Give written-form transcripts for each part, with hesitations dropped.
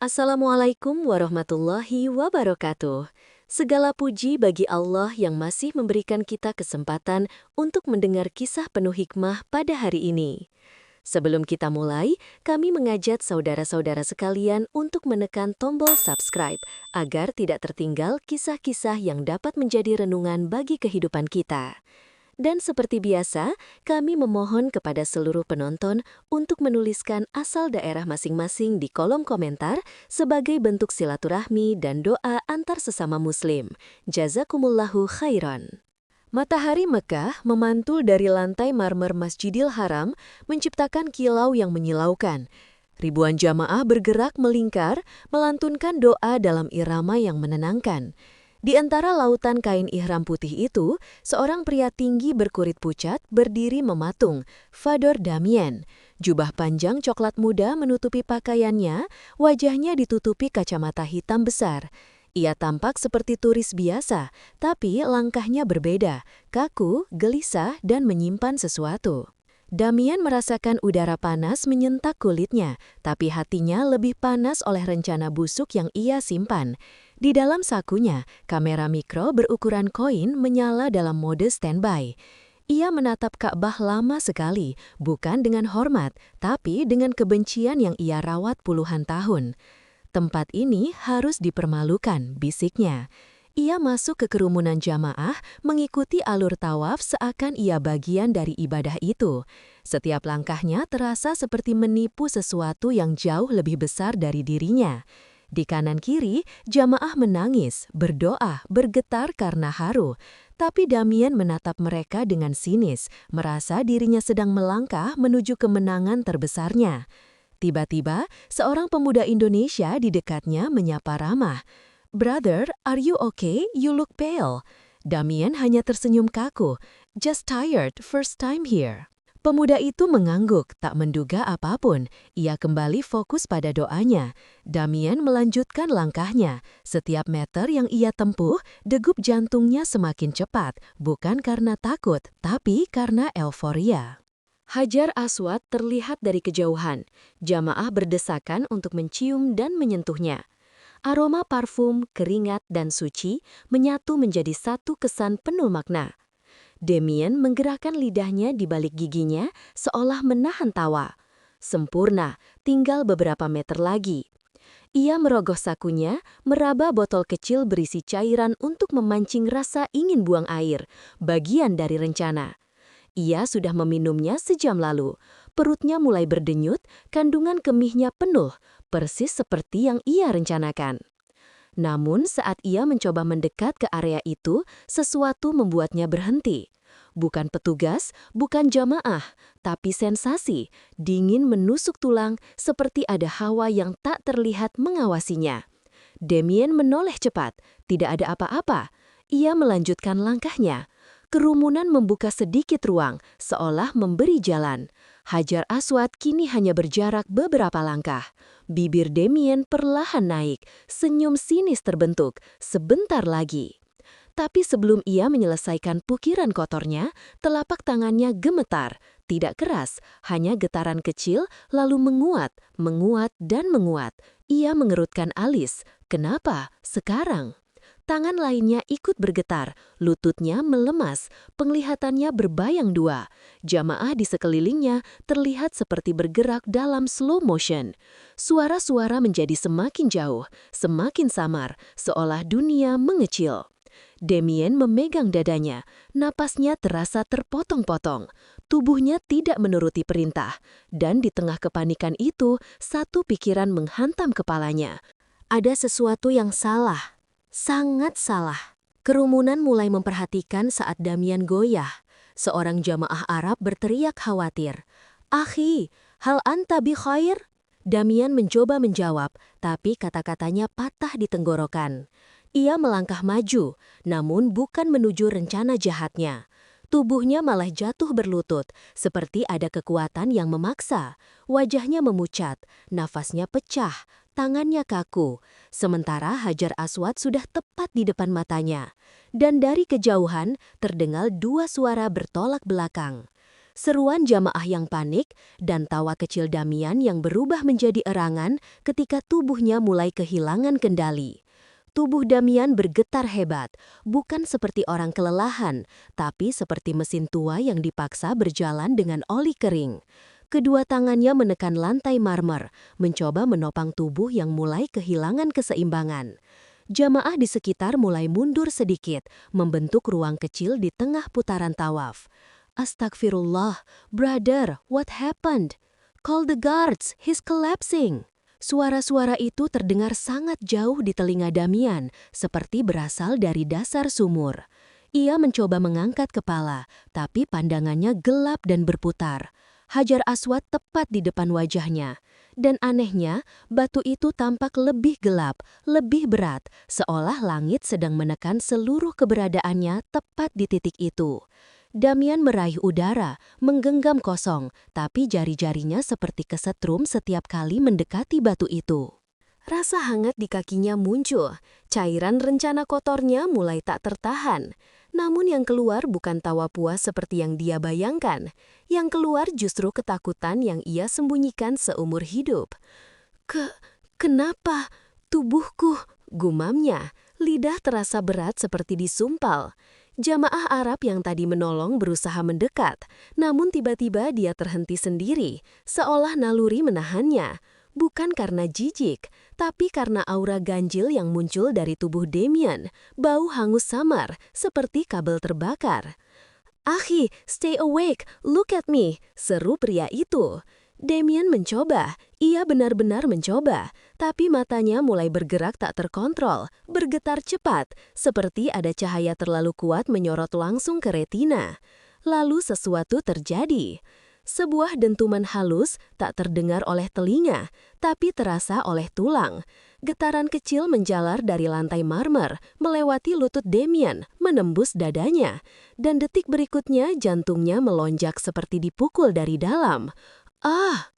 Assalamualaikum warahmatullahi wabarakatuh. Segala puji bagi Allah yang masih memberikan kita kesempatan untuk mendengar kisah penuh hikmah pada hari ini. Sebelum kita mulai, kami mengajak saudara-saudara sekalian untuk menekan tombol subscribe agar tidak tertinggal kisah-kisah yang dapat menjadi renungan bagi kehidupan kita. Dan seperti biasa, kami memohon kepada seluruh penonton untuk menuliskan asal daerah masing-masing di kolom komentar sebagai bentuk silaturahmi dan doa antar sesama muslim. Jazakumullahu khairan. Matahari Mekah memantul dari lantai marmer Masjidil Haram menciptakan kilau yang menyilaukan. Ribuan jamaah bergerak melingkar, melantunkan doa dalam irama yang menenangkan. Di antara lautan kain ihram putih itu, seorang pria tinggi berkulit pucat berdiri mematung, Fador Damien. Jubah panjang coklat muda menutupi pakaiannya, wajahnya ditutupi kacamata hitam besar. Ia tampak seperti turis biasa, tapi langkahnya berbeda, kaku, gelisah, dan menyimpan sesuatu. Damien merasakan udara panas menyentak kulitnya, tapi hatinya lebih panas oleh rencana busuk yang ia simpan. Di dalam sakunya, kamera mikro berukuran koin menyala dalam mode standby. Ia menatap Ka'bah lama sekali, bukan dengan hormat, tapi dengan kebencian yang ia rawat puluhan tahun. Tempat ini harus dipermalukan, bisiknya. Ia masuk ke kerumunan jamaah, mengikuti alur tawaf seakan ia bagian dari ibadah itu. Setiap langkahnya terasa seperti menipu sesuatu yang jauh lebih besar dari dirinya. Di kanan-kiri, jamaah menangis, berdoa, bergetar karena haru. Tapi Damien menatap mereka dengan sinis, merasa dirinya sedang melangkah menuju kemenangan terbesarnya. Tiba-tiba, seorang pemuda Indonesia di dekatnya menyapa ramah. "Brother, are you okay? You look pale." Damien hanya tersenyum kaku. "Just tired, first time here." Pemuda itu mengangguk, tak menduga apapun. Ia kembali fokus pada doanya. Damien melanjutkan langkahnya. Setiap meter yang ia tempuh, degup jantungnya semakin cepat, bukan karena takut, tapi karena euforia. Hajar Aswad terlihat dari kejauhan. Jamaah berdesakan untuk mencium dan menyentuhnya. Aroma parfum, keringat, dan suci menyatu menjadi satu kesan penuh makna. Damien menggerakkan lidahnya di balik giginya seolah menahan tawa. Sempurna, tinggal beberapa meter lagi. Ia merogoh sakunya, meraba botol kecil berisi cairan untuk memancing rasa ingin buang air, bagian dari rencana. Ia sudah meminumnya sejam lalu. Perutnya mulai berdenyut, kandungan kemihnya penuh, persis seperti yang ia rencanakan. Namun saat ia mencoba mendekat ke area itu, sesuatu membuatnya berhenti. Bukan petugas, bukan jamaah, tapi sensasi, dingin menusuk tulang seperti ada hawa yang tak terlihat mengawasinya. Damien menoleh cepat, tidak ada apa-apa. Ia melanjutkan langkahnya. Kerumunan membuka sedikit ruang, seolah memberi jalan. Hajar Aswad kini hanya berjarak beberapa langkah. Bibir Damien perlahan naik, senyum sinis terbentuk, sebentar lagi. Tapi sebelum ia menyelesaikan pukiran kotornya, telapak tangannya gemetar, tidak keras, hanya getaran kecil, lalu menguat, dan menguat. Ia mengerutkan alis. Kenapa? Sekarang? Tangan lainnya ikut bergetar, lututnya melemas, penglihatannya berbayang dua. Jamaah di sekelilingnya terlihat seperti bergerak dalam slow motion. Suara-suara menjadi semakin jauh, semakin samar, seolah dunia mengecil. Damien memegang dadanya, napasnya terasa terpotong-potong. Tubuhnya tidak menuruti perintah, dan di tengah kepanikan itu, satu pikiran menghantam kepalanya. Ada sesuatu yang salah. Sangat salah. Kerumunan mulai memperhatikan saat Damien goyah. Seorang jamaah Arab berteriak khawatir. "Akhi, hal anta bi khair?" Damien mencoba menjawab, tapi kata-katanya patah di tenggorokan. Ia melangkah maju, namun bukan menuju rencana jahatnya. Tubuhnya malah jatuh berlutut, seperti ada kekuatan yang memaksa. Wajahnya memucat, nafasnya pecah, tangannya kaku. Sementara Hajar Aswad sudah tepat di depan matanya. Dan dari kejauhan terdengar dua suara bertolak belakang. seruan jamaah yang panik, dan tawa kecil Damian yang berubah menjadi erangan ketika tubuhnya mulai kehilangan kendali. Tubuh Damian bergetar hebat, bukan seperti orang kelelahan, tapi seperti mesin tua yang dipaksa berjalan dengan oli kering. Kedua tangannya menekan lantai marmer, mencoba menopang tubuh yang mulai kehilangan keseimbangan. Jamaah di sekitar mulai mundur sedikit, membentuk ruang kecil di tengah putaran tawaf. Astagfirullah, brother, what happened? Call the guards, he's collapsing. Suara-suara itu terdengar sangat jauh di telinga Damian, seperti berasal dari dasar sumur. Ia mencoba mengangkat kepala, tapi pandangannya gelap dan berputar. Hajar Aswad tepat di depan wajahnya. Dan anehnya, batu itu tampak lebih gelap, lebih berat, seolah langit sedang menekan seluruh keberadaannya tepat di titik itu. Damian meraih udara, menggenggam kosong, tapi jari-jarinya seperti kesetrum setiap kali mendekati batu itu. Rasa hangat di kakinya muncul, cairan rencana kotornya mulai tak tertahan. Namun yang keluar bukan tawa puas seperti yang dia bayangkan. Yang keluar justru ketakutan yang ia sembunyikan seumur hidup. Kenapa? Tubuhku, gumamnya. Lidah terasa berat seperti disumpal. Jamaah Arab yang tadi menolong berusaha mendekat, namun tiba-tiba dia terhenti sendiri, seolah naluri menahannya. Bukan karena jijik, tapi karena aura ganjil yang muncul dari tubuh Damian, bau hangus samar, seperti kabel terbakar. "Akhi, stay awake, look at me," seru pria itu. Damian mencoba, ia benar-benar mencoba, tapi matanya mulai bergerak tak terkontrol, bergetar cepat, seperti ada cahaya terlalu kuat menyorot langsung ke retina. Lalu sesuatu terjadi. Sebuah dentuman halus tak terdengar oleh telinga, tapi terasa oleh tulang. Getaran kecil menjalar dari lantai marmer, melewati lutut Damian, menembus dadanya. Dan detik berikutnya jantungnya melonjak seperti dipukul dari dalam. Ah!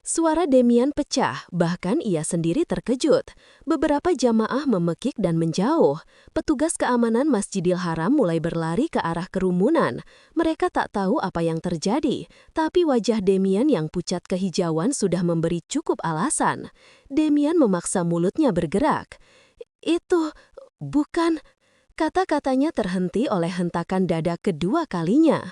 Suara Damian pecah, bahkan ia sendiri terkejut. Beberapa jamaah memekik dan menjauh. Petugas keamanan Masjidil Haram mulai berlari ke arah kerumunan. Mereka tak tahu apa yang terjadi, tapi wajah Damian yang pucat kehijauan sudah memberi cukup alasan. Damian memaksa mulutnya bergerak. "Itu bukan..." Kata-katanya terhenti oleh hentakan dada kedua kalinya.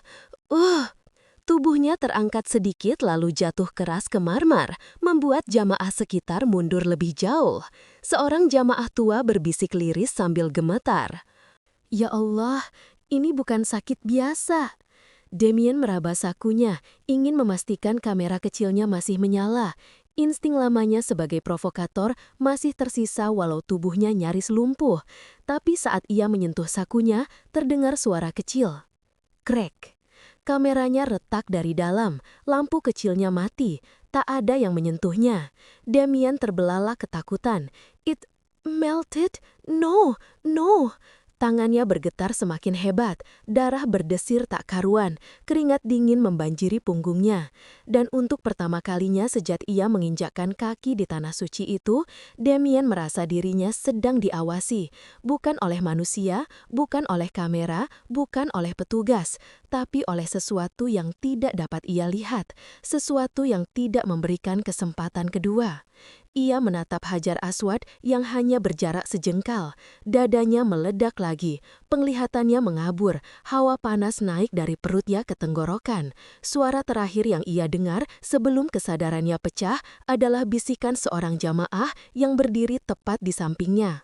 Tubuhnya terangkat sedikit lalu jatuh keras ke marmer, membuat jamaah sekitar mundur lebih jauh. Seorang jamaah tua berbisik liris sambil gemetar. "Ya Allah, ini bukan sakit biasa." Damian meraba sakunya, ingin memastikan kamera kecilnya masih menyala. Insting lamanya sebagai provokator masih tersisa walau tubuhnya nyaris lumpuh. Tapi saat ia menyentuh sakunya, terdengar suara kecil. Krek. Kameranya retak dari dalam, lampu kecilnya mati, tak ada yang menyentuhnya. Damian terbelalak ketakutan. "It melted? No, no." Tangannya bergetar semakin hebat, darah berdesir tak karuan, keringat dingin membanjiri punggungnya. Dan untuk pertama kalinya sejak ia menginjakkan kaki di tanah suci itu, Damian merasa dirinya sedang diawasi. Bukan oleh manusia, bukan oleh kamera, bukan oleh petugas, tapi oleh sesuatu yang tidak dapat ia lihat, sesuatu yang tidak memberikan kesempatan kedua. Ia menatap Hajar Aswad yang hanya berjarak sejengkal. Dadanya meledak lagi, penglihatannya mengabur, hawa panas naik dari perutnya ke tenggorokan. Suara terakhir yang ia dengar sebelum kesadarannya pecah adalah bisikan seorang jamaah yang berdiri tepat di sampingnya.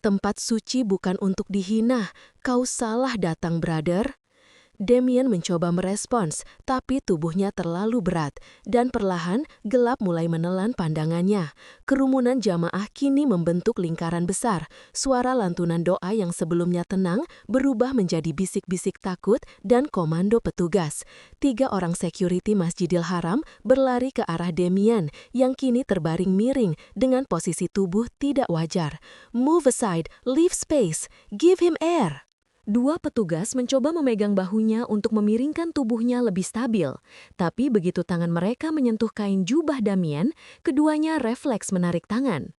"Tempat suci bukan untuk dihina, kau salah datang, brother." Damian mencoba merespons, tapi tubuhnya terlalu berat, dan perlahan gelap mulai menelan pandangannya. Kerumunan jamaah kini membentuk lingkaran besar. Suara lantunan doa yang sebelumnya tenang berubah menjadi bisik-bisik takut dan komando petugas. 3 orang security Masjidil Haram berlari ke arah Damian yang kini terbaring miring dengan posisi tubuh tidak wajar. "Move aside, leave space, give him air." 2 petugas mencoba memegang bahunya untuk memiringkan tubuhnya lebih stabil. Tapi begitu tangan mereka menyentuh kain jubah Damian, keduanya refleks menarik tangan.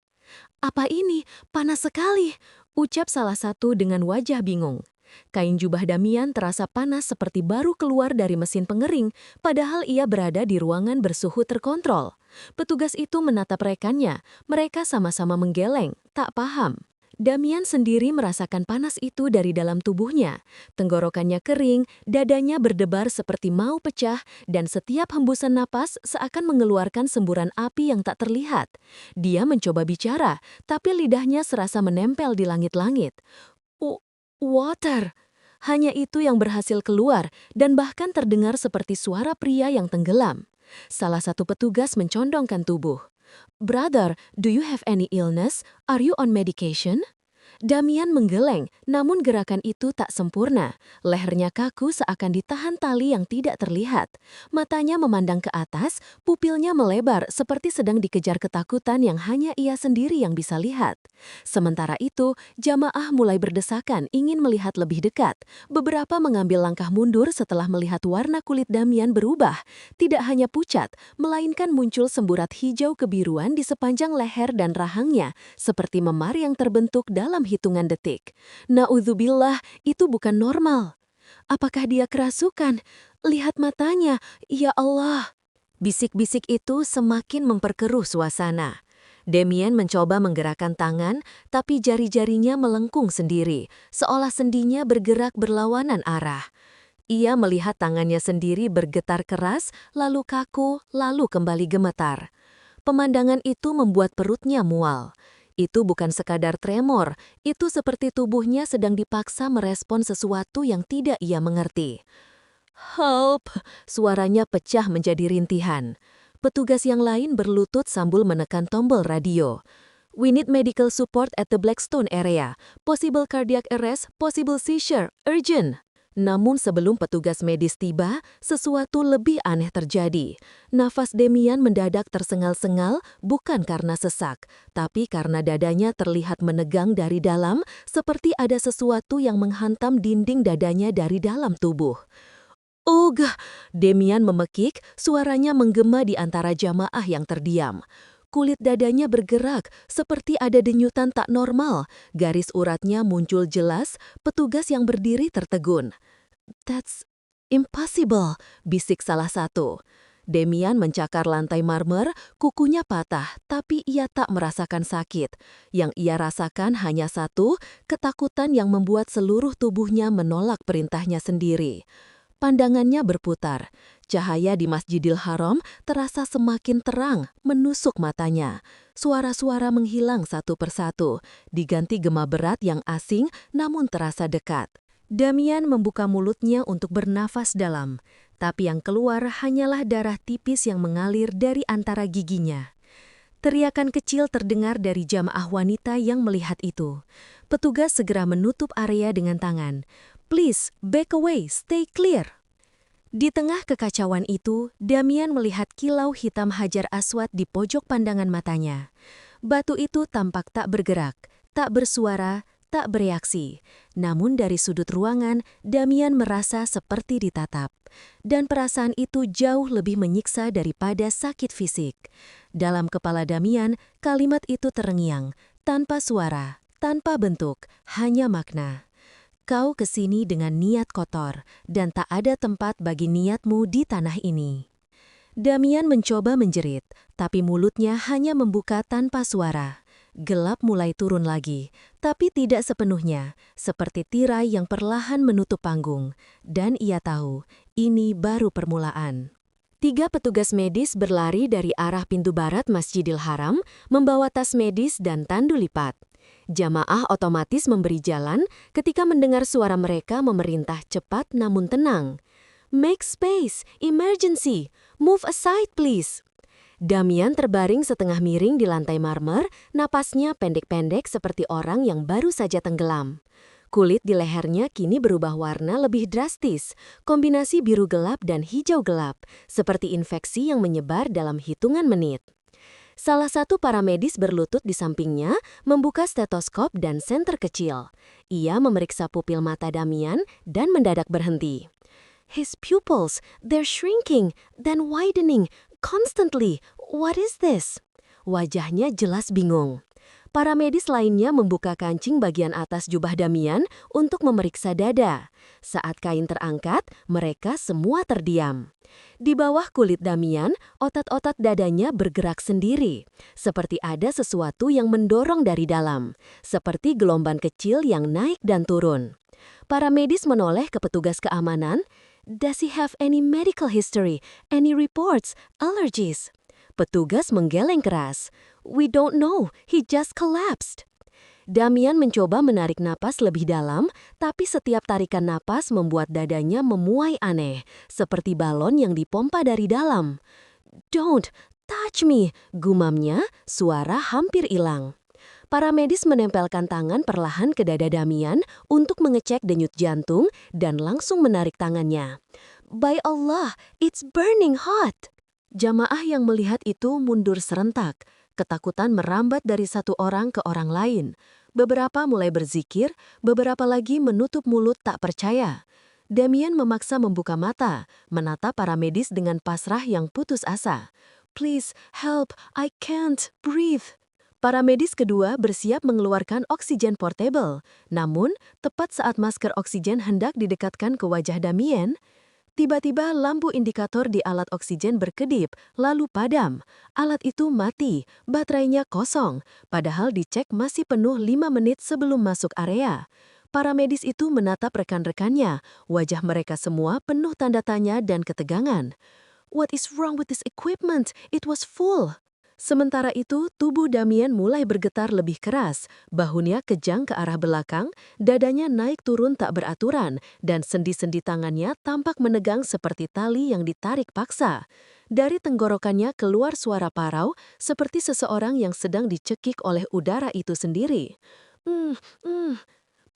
"Apa ini? Panas sekali," ucap salah satu dengan wajah bingung. Kain jubah Damian terasa panas seperti baru keluar dari mesin pengering, padahal ia berada di ruangan bersuhu terkontrol. Petugas itu menatap rekannya, mereka sama-sama menggeleng, tak paham. Damian sendiri merasakan panas itu dari dalam tubuhnya. Tenggorokannya kering, dadanya berdebar seperti mau pecah, dan setiap hembusan napas seakan mengeluarkan semburan api yang tak terlihat. Dia mencoba bicara, tapi lidahnya serasa menempel di langit-langit. Water. Hanya itu yang berhasil keluar dan bahkan terdengar seperti suara pria yang tenggelam. Salah satu petugas mencondongkan tubuh. Brother, do you have any illness? Are you on medication? Damian menggeleng, namun gerakan itu tak sempurna. Lehernya kaku seakan ditahan tali yang tidak terlihat. Matanya memandang ke atas, pupilnya melebar seperti sedang dikejar ketakutan yang hanya ia sendiri yang bisa lihat. Sementara itu, jamaah mulai berdesakan ingin melihat lebih dekat. Beberapa mengambil langkah mundur setelah melihat warna kulit Damian berubah. Tidak hanya pucat, melainkan muncul semburat hijau kebiruan di sepanjang leher dan rahangnya, seperti memar yang terbentuk dalam hitungan detik. Na'udzubillah, itu bukan normal. Apakah dia kerasukan? Lihat matanya, ya Allah. Bisik-bisik itu semakin memperkeruh suasana. Damian mencoba menggerakkan tangan, tapi jari-jarinya melengkung sendiri, seolah sendinya bergerak berlawanan arah. Ia melihat tangannya sendiri bergetar keras, lalu kaku, lalu kembali gemetar. Pemandangan itu membuat perutnya mual. Itu bukan sekadar tremor, itu seperti tubuhnya sedang dipaksa merespon sesuatu yang tidak ia mengerti. Help! Suaranya pecah menjadi rintihan. Petugas yang lain berlutut sambil menekan tombol radio. We need medical support at the Blackstone area. Possible cardiac arrest, possible seizure, urgent. Namun sebelum petugas medis tiba, sesuatu lebih aneh terjadi. Nafas Damian mendadak tersengal-sengal bukan karena sesak, tapi karena dadanya terlihat menegang dari dalam, seperti ada sesuatu yang menghantam dinding dadanya dari dalam tubuh. Ugh! Damian memekik, suaranya menggema di antara jamaah yang terdiam. Kulit dadanya bergerak, seperti ada denyutan tak normal. Garis uratnya muncul jelas, petugas yang berdiri tertegun. That's impossible, bisik salah satu. Damian mencakar lantai marmer, kukunya patah, tapi ia tak merasakan sakit. Yang ia rasakan hanya satu, ketakutan yang membuat seluruh tubuhnya menolak perintahnya sendiri. Pandangannya berputar. Cahaya di Masjidil Haram terasa semakin terang, menusuk matanya. Suara-suara menghilang satu persatu, diganti gema berat yang asing namun terasa dekat. Damian membuka mulutnya untuk bernafas dalam, tapi yang keluar hanyalah darah tipis yang mengalir dari antara giginya. Teriakan kecil terdengar dari jamaah wanita yang melihat itu. Petugas segera menutup area dengan tangan. Please, back away, stay clear. Di tengah kekacauan itu, Damian melihat kilau hitam Hajar Aswad di pojok pandangan matanya. Batu itu tampak tak bergerak, tak bersuara, tak bereaksi. Namun dari sudut ruangan, Damian merasa seperti ditatap. Dan perasaan itu jauh lebih menyiksa daripada sakit fisik. Dalam kepala Damian, kalimat itu terngiang, tanpa suara, tanpa bentuk, hanya makna. Kau kesini dengan niat kotor, dan tak ada tempat bagi niatmu di tanah ini. Damian mencoba menjerit, tapi mulutnya hanya membuka tanpa suara. Gelap mulai turun lagi, tapi tidak sepenuhnya, seperti tirai yang perlahan menutup panggung. Dan ia tahu, ini baru permulaan. 3 petugas medis berlari dari arah pintu barat Masjidil Haram, membawa tas medis dan tandu lipat. Jamaah otomatis memberi jalan ketika mendengar suara mereka memerintah cepat namun tenang. Make space, emergency, move aside please. Damian terbaring setengah miring di lantai marmer, napasnya pendek-pendek seperti orang yang baru saja tenggelam. Kulit di lehernya kini berubah warna lebih drastis, kombinasi biru gelap dan hijau gelap, seperti infeksi yang menyebar dalam hitungan menit. Salah satu paramedis berlutut di sampingnya, membuka stetoskop dan senter kecil. Ia memeriksa pupil mata Damian dan mendadak berhenti. His pupils, they're shrinking, then widening, constantly. What is this? Wajahnya jelas bingung. Para medis lainnya membuka kancing bagian atas jubah Damian untuk memeriksa dada. Saat kain terangkat, mereka semua terdiam. Di bawah kulit Damian, otot-otot dadanya bergerak sendiri, seperti ada sesuatu yang mendorong dari dalam, seperti gelombang kecil yang naik dan turun. Para medis menoleh ke petugas keamanan. Does he have any medical history, any reports, allergies? Petugas menggeleng keras. We don't know, he just collapsed. Damian mencoba menarik napas lebih dalam, tapi setiap tarikan napas membuat dadanya memuai aneh, seperti balon yang dipompa dari dalam. Don't touch me, gumamnya, suara hampir hilang. Para medis menempelkan tangan perlahan ke dada Damian untuk mengecek denyut jantung dan langsung menarik tangannya. By Allah, it's burning hot! Jamaah yang melihat itu mundur serentak. Ketakutan merambat dari satu orang ke orang lain. Beberapa mulai berzikir, beberapa lagi menutup mulut tak percaya. Damian memaksa membuka mata, menatap para medis dengan pasrah yang putus asa. Please, help, I can't breathe. Para medis kedua bersiap mengeluarkan oksigen portable. Namun, tepat saat masker oksigen hendak didekatkan ke wajah Damian, tiba-tiba lampu indikator di alat oksigen berkedip, lalu padam. Alat itu mati, baterainya kosong, padahal dicek masih penuh 5 menit sebelum masuk area. Para medis itu menatap rekan-rekannya, wajah mereka semua penuh tanda tanya dan ketegangan. What is wrong with this equipment? It was full. Sementara itu, tubuh Damian mulai bergetar lebih keras, bahunya kejang ke arah belakang, dadanya naik turun tak beraturan, dan sendi-sendi tangannya tampak menegang seperti tali yang ditarik paksa. Dari tenggorokannya keluar suara parau, seperti seseorang yang sedang dicekik oleh udara itu sendiri.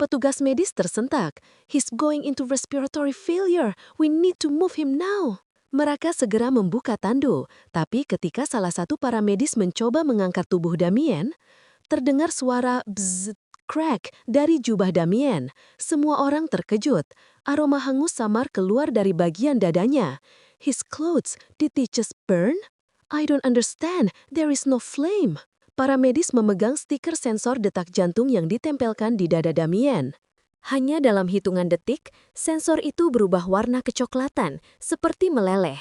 Petugas medis tersentak. He's going into respiratory failure. We need to move him now. Mereka segera membuka tandu, tapi ketika salah satu para medis mencoba mengangkat tubuh Damian, terdengar suara bzzz, crack dari jubah Damian. Semua orang terkejut. Aroma hangus samar keluar dari bagian dadanya. His clothes, did they just burn? I don't understand, there is no flame. Para medis memegang stiker sensor detak jantung yang ditempelkan di dada Damian. Hanya dalam hitungan detik, sensor itu berubah warna kecoklatan, seperti meleleh.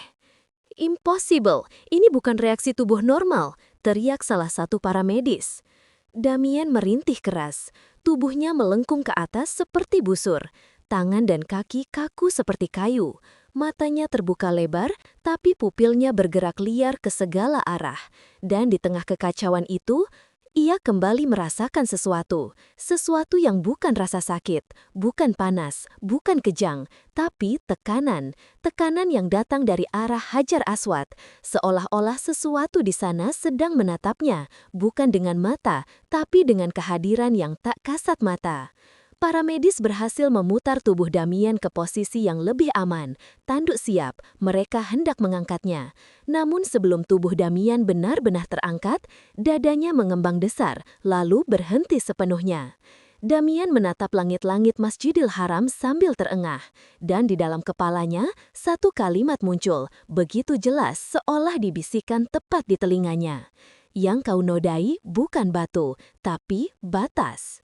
Impossible, ini bukan reaksi tubuh normal, teriak salah satu para medis. Damian merintih keras, tubuhnya melengkung ke atas seperti busur, tangan dan kaki kaku seperti kayu. Matanya terbuka lebar, tapi pupilnya bergerak liar ke segala arah. Dan di tengah kekacauan itu, ia kembali merasakan sesuatu yang bukan rasa sakit, bukan panas, bukan kejang, tapi tekanan yang datang dari arah Hajar Aswad, seolah-olah sesuatu di sana sedang menatapnya, bukan dengan mata, tapi dengan kehadiran yang tak kasat mata. Para medis berhasil memutar tubuh Damian ke posisi yang lebih aman. Tanduk siap, mereka hendak mengangkatnya. Namun sebelum tubuh Damian benar-benar terangkat, dadanya mengembang besar, lalu berhenti sepenuhnya. Damian menatap langit-langit Masjidil Haram sambil terengah. Dan di dalam kepalanya, satu kalimat muncul, begitu jelas seolah dibisikkan tepat di telinganya. Yang kau nodai bukan batu, tapi batas.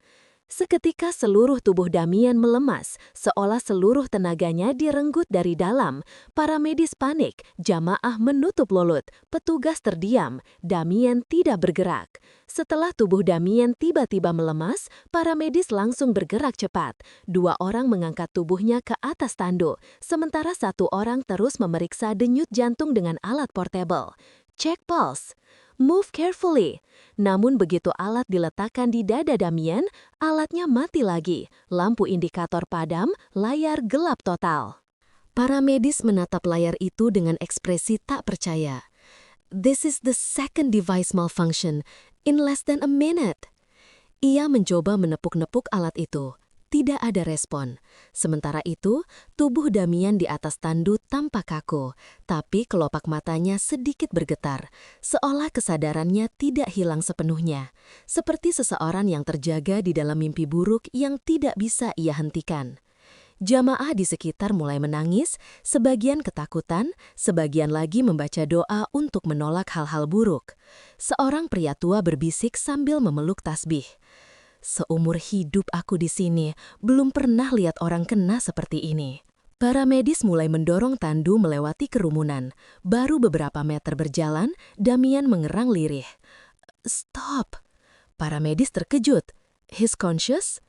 Seketika seluruh tubuh Damian melemas, seolah seluruh tenaganya direnggut dari dalam. Para medis panik, jamaah menutup mulut, petugas terdiam, Damian tidak bergerak. Setelah tubuh Damian tiba-tiba melemas, para medis langsung bergerak cepat. 2 orang mengangkat tubuhnya ke atas tanduk, sementara 1 orang terus memeriksa denyut jantung dengan alat portable. Check pulse. Move carefully. Namun begitu alat diletakkan di dada Damian, alatnya mati lagi. Lampu indikator padam, layar gelap total. Para medis menatap layar itu dengan ekspresi tak percaya. This is the second device malfunction in less than a minute. Ia mencoba menepuk-nepuk alat itu. Tidak ada respon. Sementara itu, tubuh Damian di atas tandu tampak kaku, tapi kelopak matanya sedikit bergetar, seolah kesadarannya tidak hilang sepenuhnya, seperti seseorang yang terjaga di dalam mimpi buruk yang tidak bisa ia hentikan. Jamaah di sekitar mulai menangis, sebagian ketakutan, sebagian lagi membaca doa untuk menolak hal-hal buruk. Seorang pria tua berbisik sambil memeluk tasbih. Seumur hidup aku di sini, belum pernah lihat orang kena seperti ini. Para medis mulai mendorong Tandu melewati kerumunan. Baru beberapa meter berjalan, Damian mengerang lirih. Stop! Para medis terkejut. He's conscious?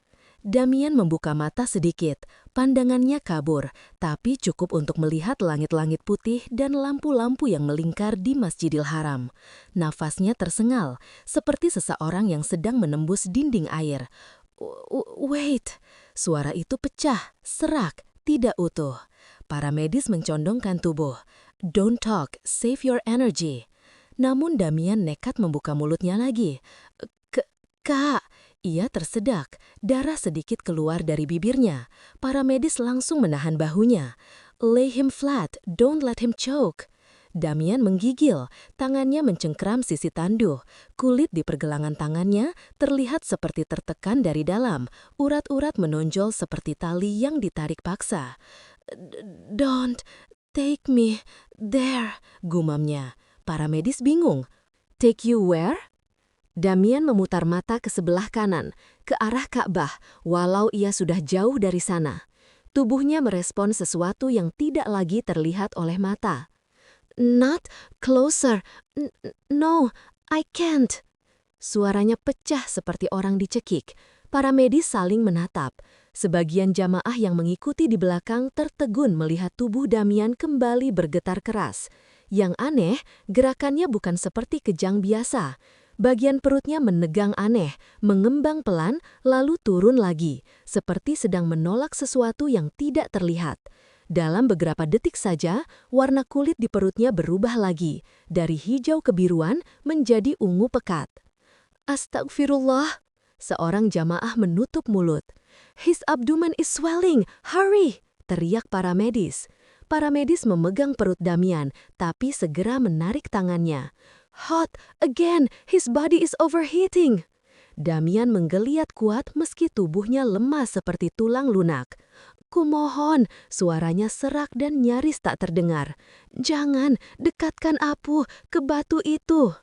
Damian membuka mata sedikit, pandangannya kabur, tapi cukup untuk melihat langit-langit putih dan lampu-lampu yang melingkar di Masjidil Haram. Nafasnya tersengal, seperti seseorang yang sedang menembus dinding air. Wait, suara itu pecah, serak, tidak utuh. Para medis mencondongkan tubuh. Don't talk, save your energy. Namun Damian nekat membuka mulutnya lagi. Kak, ia tersedak, darah sedikit keluar dari bibirnya. Para medis langsung menahan bahunya. Lay him flat, don't let him choke. Damian menggigil, tangannya mencengkram sisi Tandu. Kulit di pergelangan tangannya terlihat seperti tertekan dari dalam. Urat-urat menonjol seperti tali yang ditarik paksa. Don't take me there, gumamnya. Para medis bingung. Take you where? Damian memutar mata ke sebelah kanan, ke arah Ka'bah, walau ia sudah jauh dari sana. Tubuhnya merespon sesuatu yang tidak lagi terlihat oleh mata. Not closer. No, I can't. Suaranya pecah seperti orang dicekik. Para medis saling menatap. Sebagian jamaah yang mengikuti di belakang tertegun melihat tubuh Damian kembali bergetar keras. Yang aneh, gerakannya bukan seperti kejang biasa. Bagian perutnya menegang aneh, mengembang pelan, lalu turun lagi, seperti sedang menolak sesuatu yang tidak terlihat. Dalam beberapa detik saja, warna kulit di perutnya berubah lagi, dari hijau kebiruan menjadi ungu pekat. Astagfirullah, seorang jamaah menutup mulut. His abdomen is swelling, hurry, teriak para medis. Para medis memegang perut Damian, tapi segera menarik tangannya. Hot, again, his body is overheating. Damian menggeliat kuat meski tubuhnya lemah seperti tulang lunak. Kumohon, suaranya serak dan nyaris tak terdengar. Jangan, dekatkan apu ke batu itu.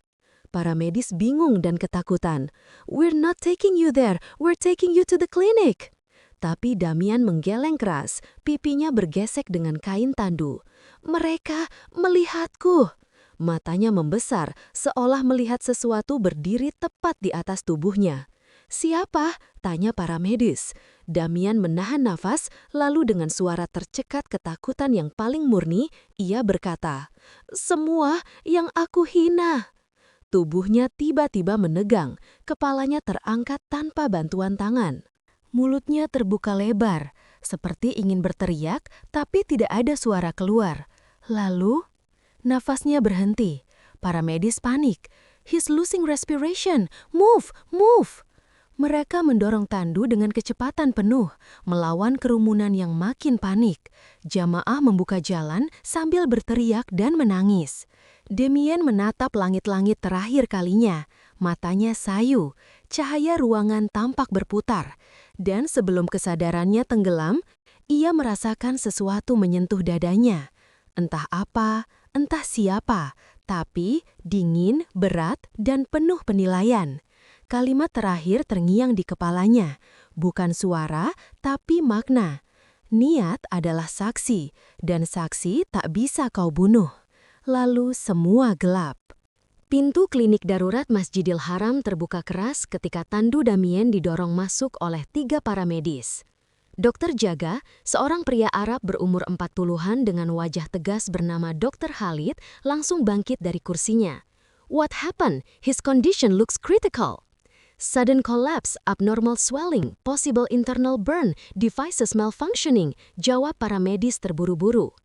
Para medis bingung dan ketakutan. We're not taking you there, we're taking you to the clinic. Tapi Damian menggeleng keras, pipinya bergesek dengan kain Tandu. Mereka melihatku. Matanya membesar, seolah melihat sesuatu berdiri tepat di atas tubuhnya. Siapa? Tanya para medis. Damian menahan nafas, lalu dengan suara tercekat ketakutan yang paling murni, ia berkata, "Semua yang aku hina." Tubuhnya tiba-tiba menegang, kepalanya terangkat tanpa bantuan tangan. Mulutnya terbuka lebar, seperti ingin berteriak, tapi tidak ada suara keluar. Lalu nafasnya berhenti. Para medis panik. He's losing respiration. Move, move. Mereka mendorong Tandu dengan kecepatan penuh, melawan kerumunan yang makin panik. Jamaah membuka jalan sambil berteriak dan menangis. Damian menatap langit-langit terakhir kalinya. Matanya sayu. Cahaya ruangan tampak berputar. Dan sebelum kesadarannya tenggelam, ia merasakan sesuatu menyentuh dadanya. Entah apa, entah siapa, tapi dingin, berat, dan penuh penilaian. Kalimat terakhir terngiang di kepalanya, bukan suara, tapi makna. Niat adalah saksi, dan saksi tak bisa kau bunuh. Lalu semua gelap. Pintu klinik darurat Masjidil Haram terbuka keras ketika Tandu Damian didorong masuk oleh 3 para medis. Dokter jaga, seorang pria Arab berumur 40-an dengan wajah tegas bernama Dr. Khalid, langsung bangkit dari kursinya. What happened? His condition looks critical. Sudden collapse, abnormal swelling, possible internal burn, devices malfunctioning, jawab para medis terburu-buru.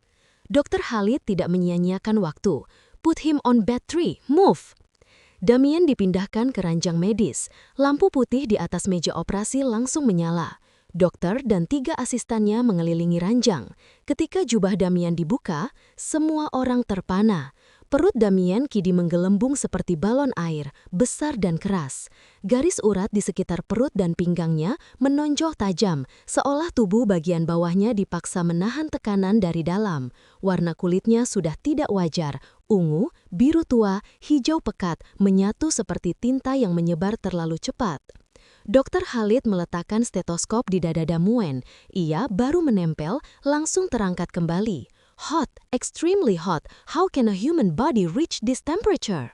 Dr. Khalid tidak menyia-nyiakan waktu. Put him on bed 3, move. Damian dipindahkan ke ranjang medis. Lampu putih di atas meja operasi langsung menyala. Dokter dan 3 asistennya mengelilingi ranjang. Ketika jubah Damian dibuka, semua orang terpana. Perut Damien kini menggelembung seperti balon air, besar dan keras. Garis urat di sekitar perut dan pinggangnya menonjol tajam, seolah tubuh bagian bawahnya dipaksa menahan tekanan dari dalam. Warna kulitnya sudah tidak wajar, ungu, biru tua, hijau pekat, menyatu seperti tinta yang menyebar terlalu cepat. Dokter Khalid meletakkan stetoskop di dada Damien. Ia baru menempel, langsung terangkat kembali. Hot, extremely hot. How can a human body reach this temperature?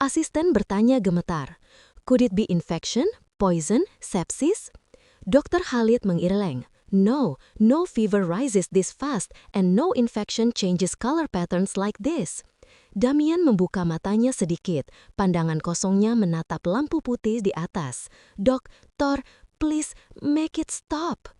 Asisten bertanya gemetar. Could it be infection, poison, sepsis? Dokter Khalid mengirleng. No, no fever rises this fast and no infection changes color patterns like this. Damien membuka matanya sedikit, pandangan kosongnya menatap lampu putih di atas. Dokter, please make it stop.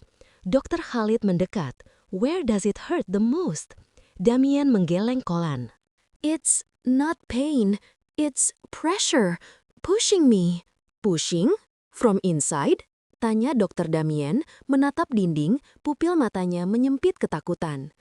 Dokter Khalid mendekat. Where does it hurt the most? Damien menggeleng kolan. It's not pain, it's pressure, pushing me. Pushing? From inside? Tanya Dokter Damien, menatap dinding, pupil matanya menyempit ketakutan.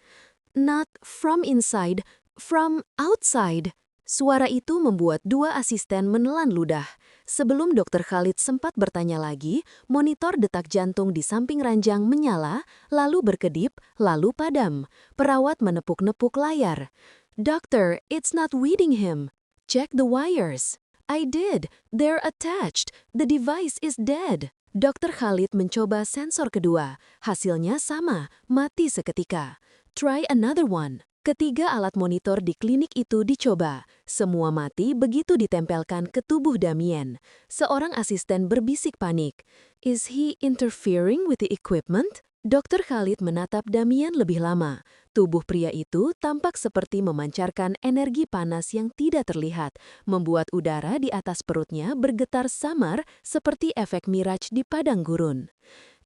Not from inside, from outside. Suara itu membuat dua asisten menelan ludah. Sebelum Dokter Khalid sempat bertanya lagi, monitor detak jantung di samping ranjang menyala, lalu berkedip, lalu padam. Perawat menepuk-nepuk layar. Doctor, it's not reading him. Check the wires. I did. They're attached. The device is dead. Dokter Khalid mencoba sensor kedua. Hasilnya sama, mati seketika. Try another one. Ketiga alat monitor di klinik itu dicoba. Semua mati begitu ditempelkan ke tubuh Damien. Seorang asisten berbisik panik. Is he interfering with the equipment? Dokter Khalid menatap Damien lebih lama. Tubuh pria itu tampak seperti memancarkan energi panas yang tidak terlihat, membuat udara di atas perutnya bergetar samar seperti efek miraj di padang gurun.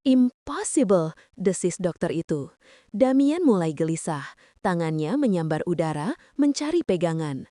Impossible, desis dokter itu. Damien mulai gelisah. Tangannya menyambar udara, mencari pegangan.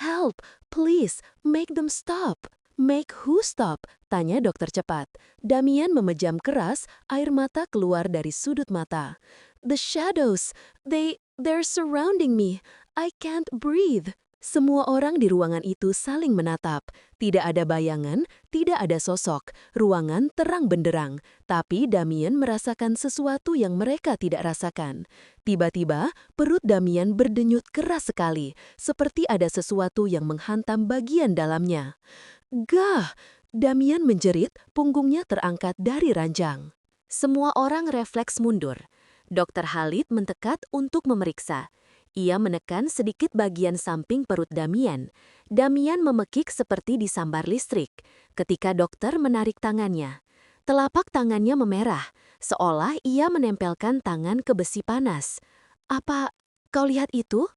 Help, please, make them stop. Make who stop? Tanya dokter cepat. Damien memejam keras, air mata keluar dari sudut mata. The shadows, they're surrounding me. I can't breathe. Semua orang di ruangan itu saling menatap. Tidak ada bayangan, tidak ada sosok. Ruangan terang benderang. Tapi Damien merasakan sesuatu yang mereka tidak rasakan. Tiba-tiba, perut Damien berdenyut keras sekali, seperti ada sesuatu yang menghantam bagian dalamnya. Gah! Damien menjerit, punggungnya terangkat dari ranjang. Semua orang refleks mundur. Dokter Khalid mendekat untuk memeriksa. Ia menekan sedikit bagian samping perut Damien. Damien memekik seperti disambar listrik. Ketika dokter menarik tangannya, telapak tangannya memerah, seolah ia menempelkan tangan ke besi panas. Apa kau lihat itu?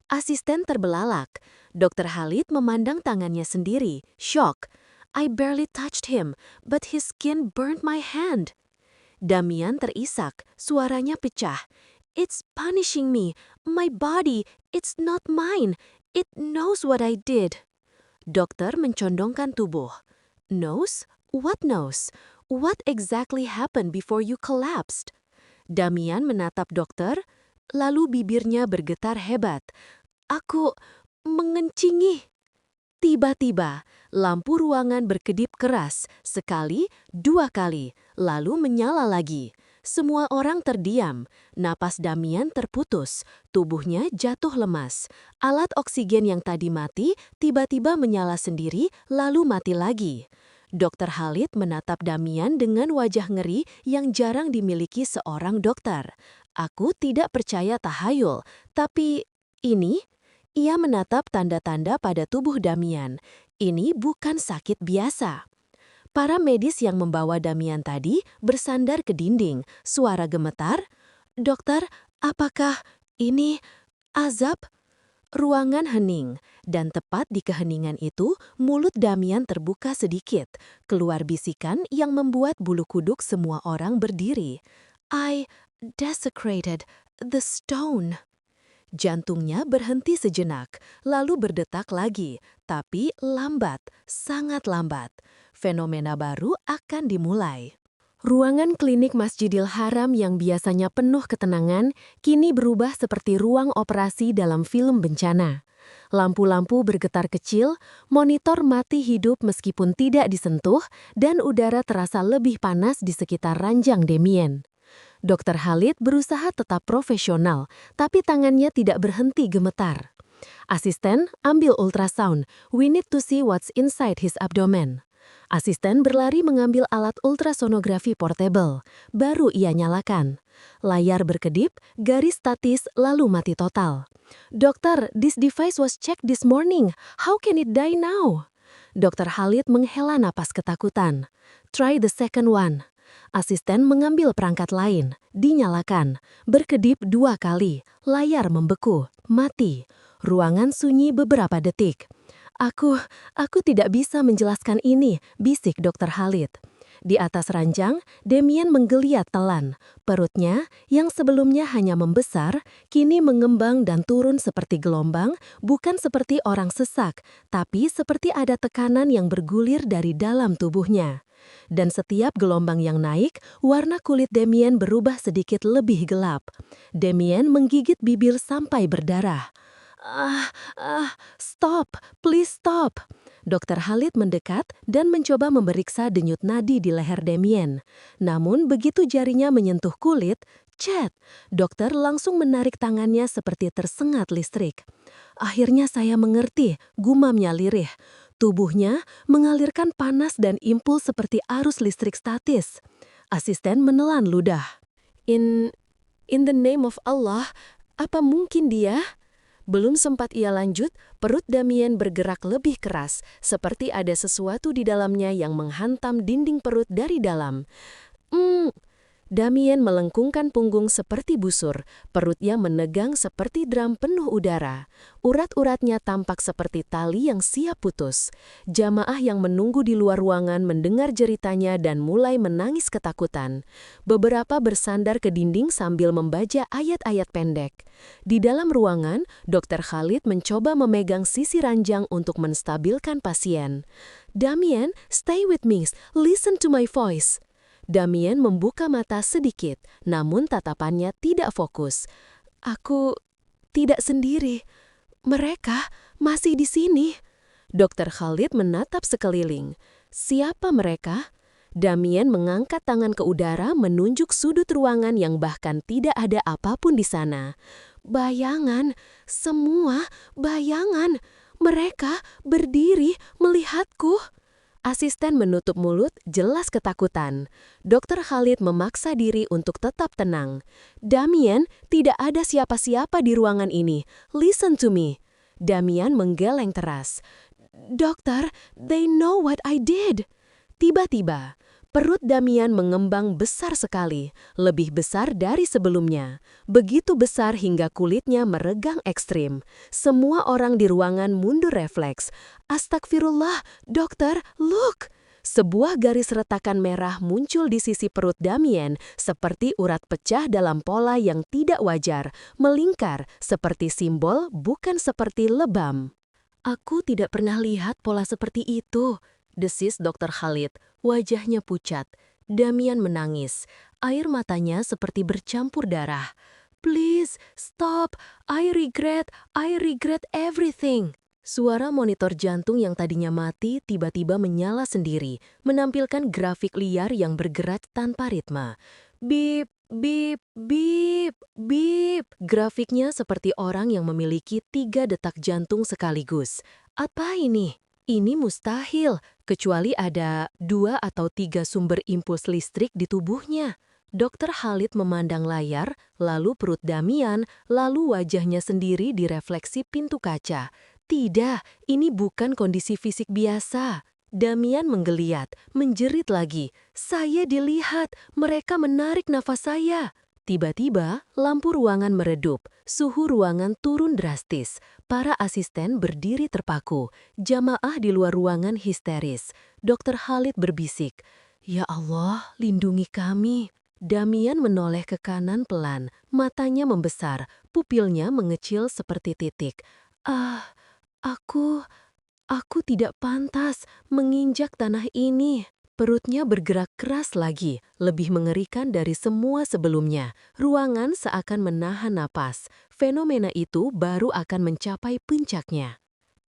Asisten terbelalak. Dokter Khalid memandang tangannya sendiri, shock. I barely touched him, but his skin burned my hand. Damien terisak, suaranya pecah. It's punishing me. My body, it's not mine. It knows what I did. Dokter mencondongkan tubuh. Knows? What knows? What exactly happened before you collapsed? Damien menatap dokter, lalu bibirnya bergetar hebat. Aku mengencingi. Tiba-tiba, lampu ruangan berkedip keras, sekali, dua kali, lalu menyala lagi. Semua orang terdiam, napas Damien terputus, tubuhnya jatuh lemas. Alat oksigen yang tadi mati tiba-tiba menyala sendiri, lalu mati lagi. Dokter Khalid menatap Damien dengan wajah ngeri yang jarang dimiliki seorang dokter. Aku tidak percaya tahayul, tapi ini? Ia menatap tanda-tanda pada tubuh Damien. Ini bukan sakit biasa. Para medis yang membawa Damien tadi bersandar ke dinding, suara gemetar. Dokter, apakah ini azab? Ruangan hening, dan tepat di keheningan itu, mulut Damien terbuka sedikit. Keluar bisikan yang membuat bulu kuduk semua orang berdiri. I desecrated the stone. Jantungnya berhenti sejenak, lalu berdetak lagi, tapi lambat, sangat lambat. Fenomena baru akan dimulai. Ruangan klinik Masjidil Haram yang biasanya penuh ketenangan, kini berubah seperti ruang operasi dalam film bencana. Lampu-lampu bergetar kecil, monitor mati hidup meskipun tidak disentuh, dan udara terasa lebih panas di sekitar ranjang Damien. Dokter Khalid berusaha tetap profesional, tapi tangannya tidak berhenti gemetar. Asisten, ambil ultrasound. We need to see what's inside his abdomen. Asisten berlari mengambil alat ultrasonografi portable. Baru ia nyalakan. Layar berkedip, garis statis, lalu mati total. Dokter, this device was checked this morning. How can it die now? Dokter Khalid menghela napas ketakutan. Try the second one. Asisten mengambil perangkat lain, dinyalakan, berkedip 2 kali, layar membeku, mati. Ruangan sunyi beberapa detik. Aku tidak bisa menjelaskan ini, bisik Dokter Khalid. Di atas ranjang, Damien menggeliat telan. Perutnya, yang sebelumnya hanya membesar, kini mengembang dan turun seperti gelombang, bukan seperti orang sesak, tapi seperti ada tekanan yang bergulir dari dalam tubuhnya. Dan setiap gelombang yang naik, warna kulit Damien berubah sedikit lebih gelap. Damien menggigit bibir sampai berdarah. Stop, please stop. Dokter Khalid mendekat dan mencoba memeriksa denyut nadi di leher Damien. Namun begitu jarinya menyentuh kulit, cet, dokter langsung menarik tangannya seperti tersengat listrik. Akhirnya saya mengerti, gumamnya lirih. Tubuhnya mengalirkan panas dan impuls seperti arus listrik statis. Asisten menelan ludah. In the name of Allah, apa mungkin dia? Belum sempat ia lanjut, perut Damien bergerak lebih keras, seperti ada sesuatu di dalamnya yang menghantam dinding perut dari dalam. Damien melengkungkan punggung seperti busur, perutnya menegang seperti drum penuh udara. Urat-uratnya tampak seperti tali yang siap putus. Jamaah yang menunggu di luar ruangan mendengar jeritanya dan mulai menangis ketakutan. Beberapa bersandar ke dinding sambil membaca ayat-ayat pendek. Di dalam ruangan, Dokter Khalid mencoba memegang sisi ranjang untuk menstabilkan pasien. Damien, stay with me, listen to my voice. Damien membuka mata sedikit, namun tatapannya tidak fokus. Aku tidak sendiri. Mereka masih di sini. Dokter Khalid menatap sekeliling. Siapa mereka? Damien mengangkat tangan ke udara menunjuk sudut ruangan yang bahkan tidak ada apapun di sana. Bayangan, semua bayangan. Mereka berdiri melihatku. Asisten menutup mulut, jelas ketakutan. Dokter Khalid memaksa diri untuk tetap tenang. Damien, tidak ada siapa-siapa di ruangan ini. Listen to me. Damien menggeleng teras. Dokter, they know what I did. Tiba-tiba, perut Damien mengembang besar sekali, lebih besar dari sebelumnya. Begitu besar hingga kulitnya meregang ekstrim. Semua orang di ruangan mundur refleks. Astagfirullah, dokter, look! Sebuah garis retakan merah muncul di sisi perut Damien, seperti urat pecah dalam pola yang tidak wajar, melingkar, seperti simbol, bukan seperti lebam. Aku tidak pernah lihat pola seperti itu, desis Dokter Khalid. Wajahnya pucat. Damien menangis. Air matanya seperti bercampur darah. Please, stop. I regret everything. Suara monitor jantung yang tadinya mati tiba-tiba menyala sendiri, menampilkan grafik liar yang bergerak tanpa ritme. Bip, bip, bip, bip. Grafiknya seperti orang yang memiliki 3 detak jantung sekaligus. Apa ini? Ini mustahil, kecuali ada 2 atau 3 sumber impuls listrik di tubuhnya. Dokter Khalid memandang layar, lalu perut Damien, lalu wajahnya sendiri direfleksi pintu kaca. Tidak, ini bukan kondisi fisik biasa. Damien menggeliat, menjerit lagi. Saya dilihat, mereka menarik nafas saya. Tiba-tiba, lampu ruangan meredup, suhu ruangan turun drastis. Para asisten berdiri terpaku, jamaah di luar ruangan histeris. Dokter Khalid berbisik, "Ya Allah, lindungi kami." Damien menoleh ke kanan pelan, matanya membesar, pupilnya mengecil seperti titik. Aku tidak pantas menginjak tanah ini." Perutnya bergerak keras lagi, lebih mengerikan dari semua sebelumnya. Ruangan seakan menahan napas. Fenomena itu baru akan mencapai puncaknya.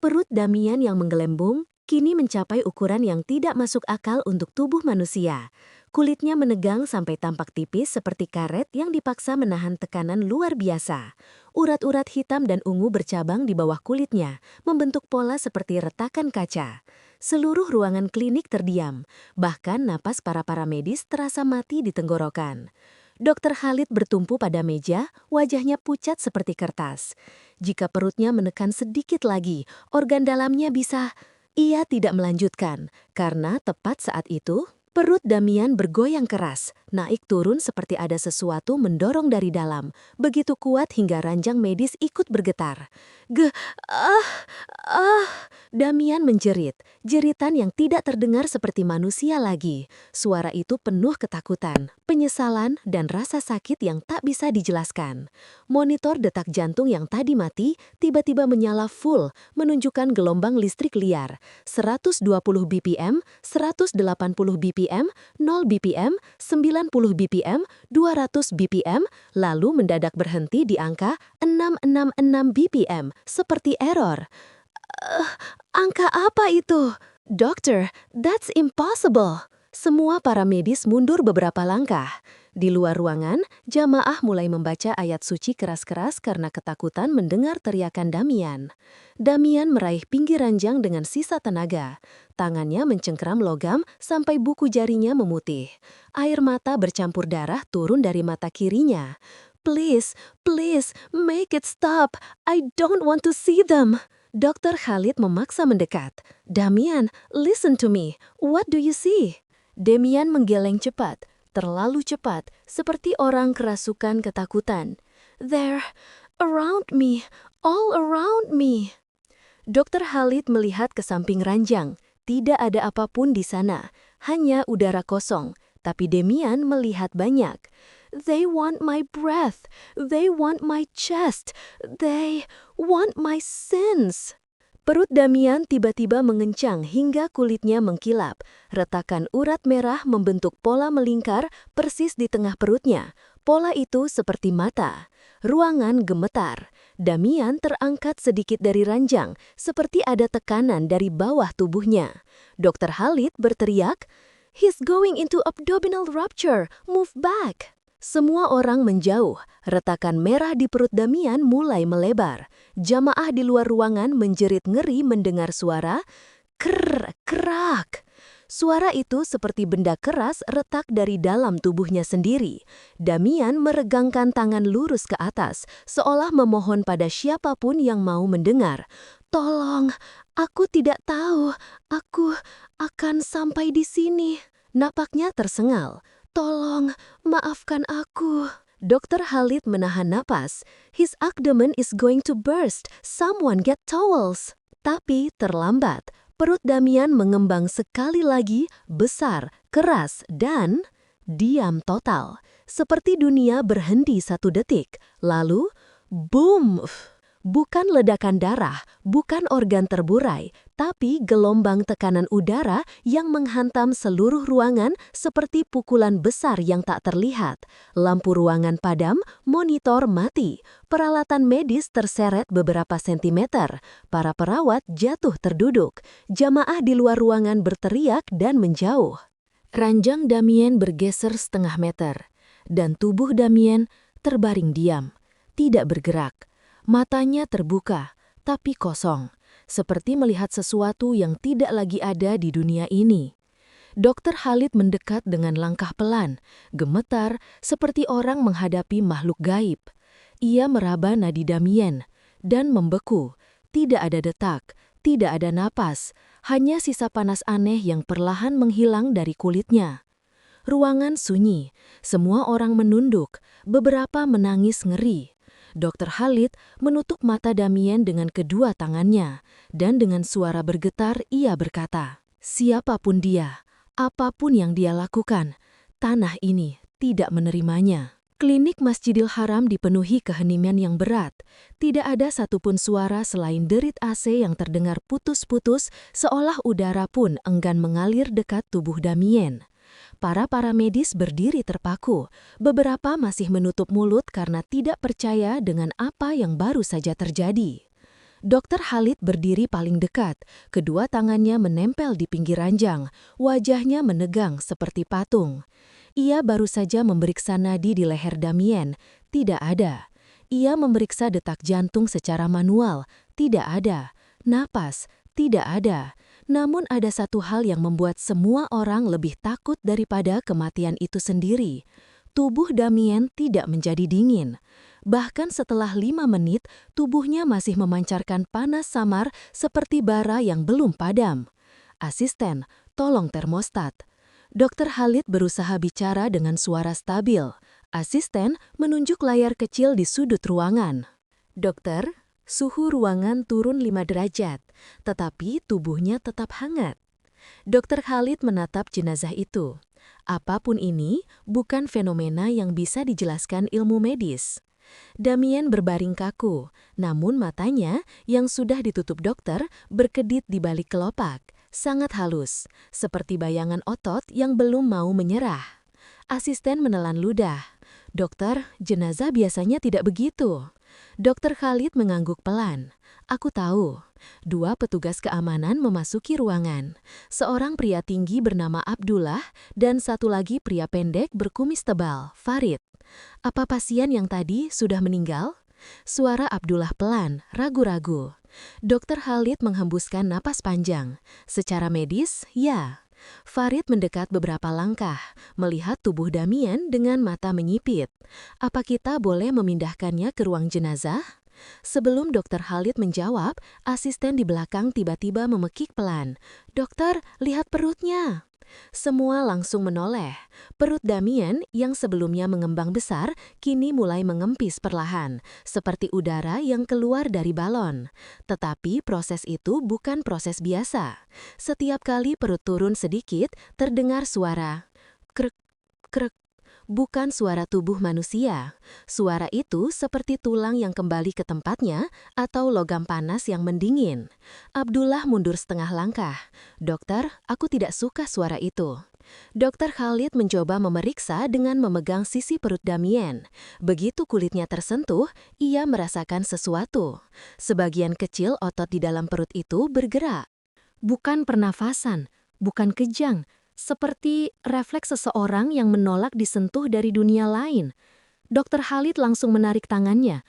Perut Damian yang menggelembung kini mencapai ukuran yang tidak masuk akal untuk tubuh manusia. Kulitnya menegang sampai tampak tipis seperti karet yang dipaksa menahan tekanan luar biasa. Urat-urat hitam dan ungu bercabang di bawah kulitnya, membentuk pola seperti retakan kaca. Seluruh ruangan klinik terdiam, bahkan napas para medis terasa mati di tenggorokan. Dokter Khalid bertumpu pada meja, wajahnya pucat seperti kertas. Jika perutnya menekan sedikit lagi, organ dalamnya bisa... Ia tidak melanjutkan, karena tepat saat itu, perut Damian bergoyang keras, naik turun seperti ada sesuatu mendorong dari dalam, begitu kuat hingga ranjang medis ikut bergetar. Ah, ah, Damian menjerit, jeritan yang tidak terdengar seperti manusia lagi. Suara itu penuh ketakutan, penyesalan, dan rasa sakit yang tak bisa dijelaskan. Monitor detak jantung yang tadi mati tiba-tiba menyala full, menunjukkan gelombang listrik liar. 120 BPM, 180 BPM, 0 BPM, 90 BPM, 200 BPM, lalu mendadak berhenti di angka 666 BPM, seperti error. Angka apa itu? Dokter, that's impossible. Semua para medis mundur beberapa langkah. Di luar ruangan, jamaah mulai membaca ayat suci keras-keras karena ketakutan mendengar teriakan Damian. Damian meraih pinggir ranjang dengan sisa tenaga. Tangannya mencengkram logam sampai buku jarinya memutih. Air mata bercampur darah turun dari mata kirinya. Please, please, make it stop. I don't want to see them. Dokter Khalid memaksa mendekat. Damian, listen to me. What do you see? Damian menggeleng cepat, terlalu cepat, seperti orang kerasukan ketakutan. There, around me, all around me. Dokter Khalid melihat ke samping ranjang. Tidak ada apapun di sana, hanya udara kosong. Tapi Damian melihat banyak. They want my breath. They want my chest. They want my sins. Perut Damian tiba-tiba mengencang hingga kulitnya mengkilap. Retakan urat merah membentuk pola melingkar persis di tengah perutnya. Pola itu seperti mata. Ruangan gemetar. Damian terangkat sedikit dari ranjang, seperti ada tekanan dari bawah tubuhnya. Dokter Khalid berteriak, "He's going into abdominal rupture. Move back." Semua orang menjauh. Retakan merah di perut Damian mulai melebar. Jamaah di luar ruangan menjerit ngeri mendengar suara kerak. Suara itu seperti benda keras retak dari dalam tubuhnya sendiri. Damian meregangkan tangan lurus ke atas, seolah memohon pada siapapun yang mau mendengar. Tolong, aku tidak tahu. Aku akan sampai di sini. Napaknya tersengal. Tolong, maafkan aku. Dokter Khalid menahan napas. His abdomen is going to burst. Someone get towels. Tapi terlambat. Perut Damian mengembang sekali lagi, besar, keras, dan diam total. Seperti dunia berhenti 1 detik. Lalu, boom! Bukan ledakan darah, bukan organ terburai, tapi gelombang tekanan udara yang menghantam seluruh ruangan seperti pukulan besar yang tak terlihat. Lampu ruangan padam, monitor mati, peralatan medis terseret beberapa sentimeter, para perawat jatuh terduduk, jamaah di luar ruangan berteriak dan menjauh. Ranjang Damian bergeser setengah meter, dan tubuh Damian terbaring diam, tidak bergerak. Matanya terbuka, tapi kosong, seperti melihat sesuatu yang tidak lagi ada di dunia ini. Dokter Khalid mendekat dengan langkah pelan, gemetar seperti orang menghadapi makhluk gaib. Ia meraba nadi Damian, dan membeku. Tidak ada detak, tidak ada napas, hanya sisa panas aneh yang perlahan menghilang dari kulitnya. Ruangan sunyi, semua orang menunduk, beberapa menangis ngeri. Dokter Khalid menutup mata Damian dengan kedua tangannya, dan dengan suara bergetar ia berkata, "Siapapun dia, apapun yang dia lakukan, tanah ini tidak menerimanya." Klinik Masjidil Haram dipenuhi keheningan yang berat. Tidak ada satupun suara selain derit AC yang terdengar putus-putus, seolah udara pun enggan mengalir dekat tubuh Damien. Para medis berdiri terpaku. Beberapa masih menutup mulut karena tidak percaya dengan apa yang baru saja terjadi. Dokter Khalid berdiri paling dekat, kedua tangannya menempel di pinggir ranjang, wajahnya menegang seperti patung. Ia baru saja memeriksa nadi di leher Damien, tidak ada. Ia memeriksa detak jantung secara manual, tidak ada. Napas, tidak ada. Namun ada satu hal yang membuat semua orang lebih takut daripada kematian itu sendiri. Tubuh Damien tidak menjadi dingin. Bahkan setelah 5 menit, tubuhnya masih memancarkan panas samar seperti bara yang belum padam. Asisten, tolong termostat. Dokter Khalid berusaha bicara dengan suara stabil. Asisten menunjuk layar kecil di sudut ruangan. Dokter, suhu ruangan turun 5 derajat, tetapi tubuhnya tetap hangat. Dokter Khalid menatap jenazah itu. Apapun ini, bukan fenomena yang bisa dijelaskan ilmu medis. Damien berbaring kaku, namun matanya yang sudah ditutup dokter berkedip di balik kelopak. Sangat halus, seperti bayangan otot yang belum mau menyerah. Asisten menelan ludah. Dokter, jenazah biasanya tidak begitu. Dokter Khalid mengangguk pelan. Aku tahu. 2 petugas keamanan memasuki ruangan. Seorang pria tinggi bernama Abdullah dan satu lagi pria pendek berkumis tebal, Farid. Apa pasien yang tadi sudah meninggal? Suara Abdullah pelan, ragu-ragu. Dokter Khalid menghembuskan napas panjang. Secara medis, ya. Farid mendekat beberapa langkah, melihat tubuh Damien dengan mata menyipit. Apa kita boleh memindahkannya ke ruang jenazah? Sebelum Dokter Khalid menjawab, asisten di belakang tiba-tiba memekik pelan. Dokter, lihat perutnya. Semua langsung menoleh. Perut Damien yang sebelumnya mengembang besar, kini mulai mengempis perlahan, seperti udara yang keluar dari balon. Tetapi proses itu bukan proses biasa. Setiap kali perut turun sedikit, terdengar suara krek, krek. Bukan suara tubuh manusia. Suara itu seperti tulang yang kembali ke tempatnya atau logam panas yang mendingin. Abdullah mundur setengah langkah. Dokter, aku tidak suka suara itu. Dokter Khalid mencoba memeriksa dengan memegang sisi perut Damien. Begitu kulitnya tersentuh, ia merasakan sesuatu. Sebagian kecil otot di dalam perut itu bergerak. Bukan pernafasan, bukan kejang, seperti refleks seseorang yang menolak disentuh dari dunia lain. Dokter Khalid langsung menarik tangannya.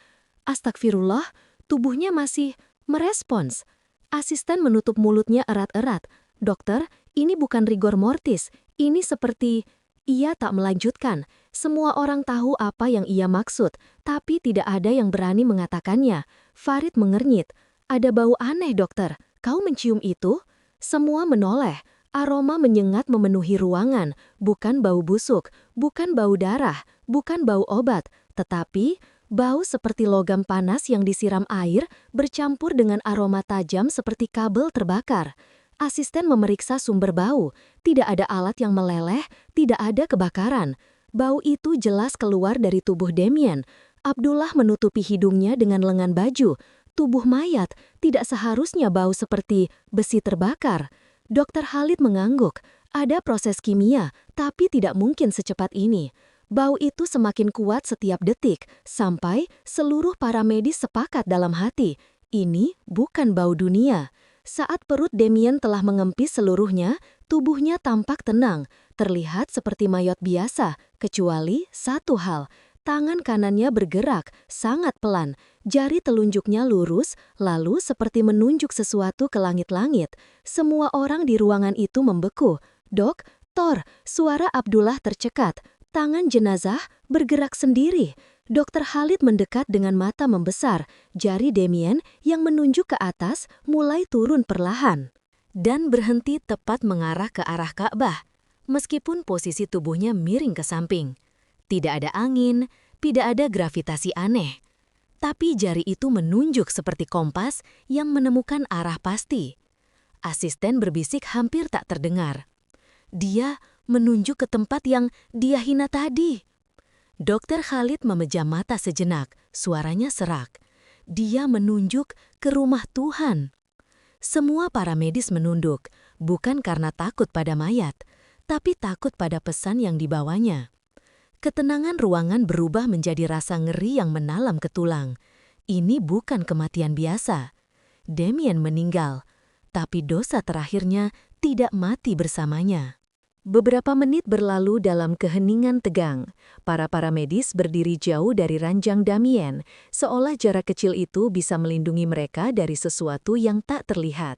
Astagfirullah, tubuhnya masih merespons. Asisten menutup mulutnya erat-erat. Dokter, ini bukan rigor mortis. Ini seperti... Ia tak melanjutkan. Semua orang tahu apa yang ia maksud, tapi tidak ada yang berani mengatakannya. Farid mengernyit. Ada bau aneh, dokter. Kau mencium itu? Semua menoleh. Aroma menyengat memenuhi ruangan, bukan bau busuk, bukan bau darah, bukan bau obat, tetapi bau seperti logam panas yang disiram air bercampur dengan aroma tajam seperti kabel terbakar. Asisten memeriksa sumber bau, tidak ada alat yang meleleh, tidak ada kebakaran. Bau itu jelas keluar dari tubuh Damien. Abdullah menutupi hidungnya dengan lengan baju. Tubuh mayat tidak seharusnya bau seperti besi terbakar. Dokter Khalid mengangguk. Ada proses kimia, tapi tidak mungkin secepat ini. Bau itu semakin kuat setiap detik, sampai seluruh para medis sepakat dalam hati. Ini bukan bau dunia. Saat perut Damien telah mengempis seluruhnya, tubuhnya tampak tenang, terlihat seperti mayat biasa, kecuali satu hal. Tangan kanannya bergerak, sangat pelan. Jari telunjuknya lurus, lalu seperti menunjuk sesuatu ke langit-langit. Semua orang di ruangan itu membeku. Dok, Thor, suara Abdullah tercekat. Tangan jenazah bergerak sendiri. Dokter Khalid mendekat dengan mata membesar. Jari Damien yang menunjuk ke atas mulai turun perlahan. Dan berhenti tepat mengarah ke arah Ka'bah. Meskipun posisi tubuhnya miring ke samping. Tidak ada angin, tidak ada gravitasi aneh. Tapi jari itu menunjuk seperti kompas yang menemukan arah pasti. Asisten berbisik hampir tak terdengar. Dia menunjuk ke tempat yang dia hina tadi. Dokter Khalid memejam mata sejenak, suaranya serak. Dia menunjuk ke rumah Tuhan. Semua para medis menunduk, bukan karena takut pada mayat, tapi takut pada pesan yang dibawanya. Ketenangan ruangan berubah menjadi rasa ngeri yang menalam ke tulang. Ini bukan kematian biasa. Damien meninggal, tapi dosa terakhirnya tidak mati bersamanya. Beberapa menit berlalu dalam keheningan tegang. Para medis berdiri jauh dari ranjang Damien, seolah jarak kecil itu bisa melindungi mereka dari sesuatu yang tak terlihat.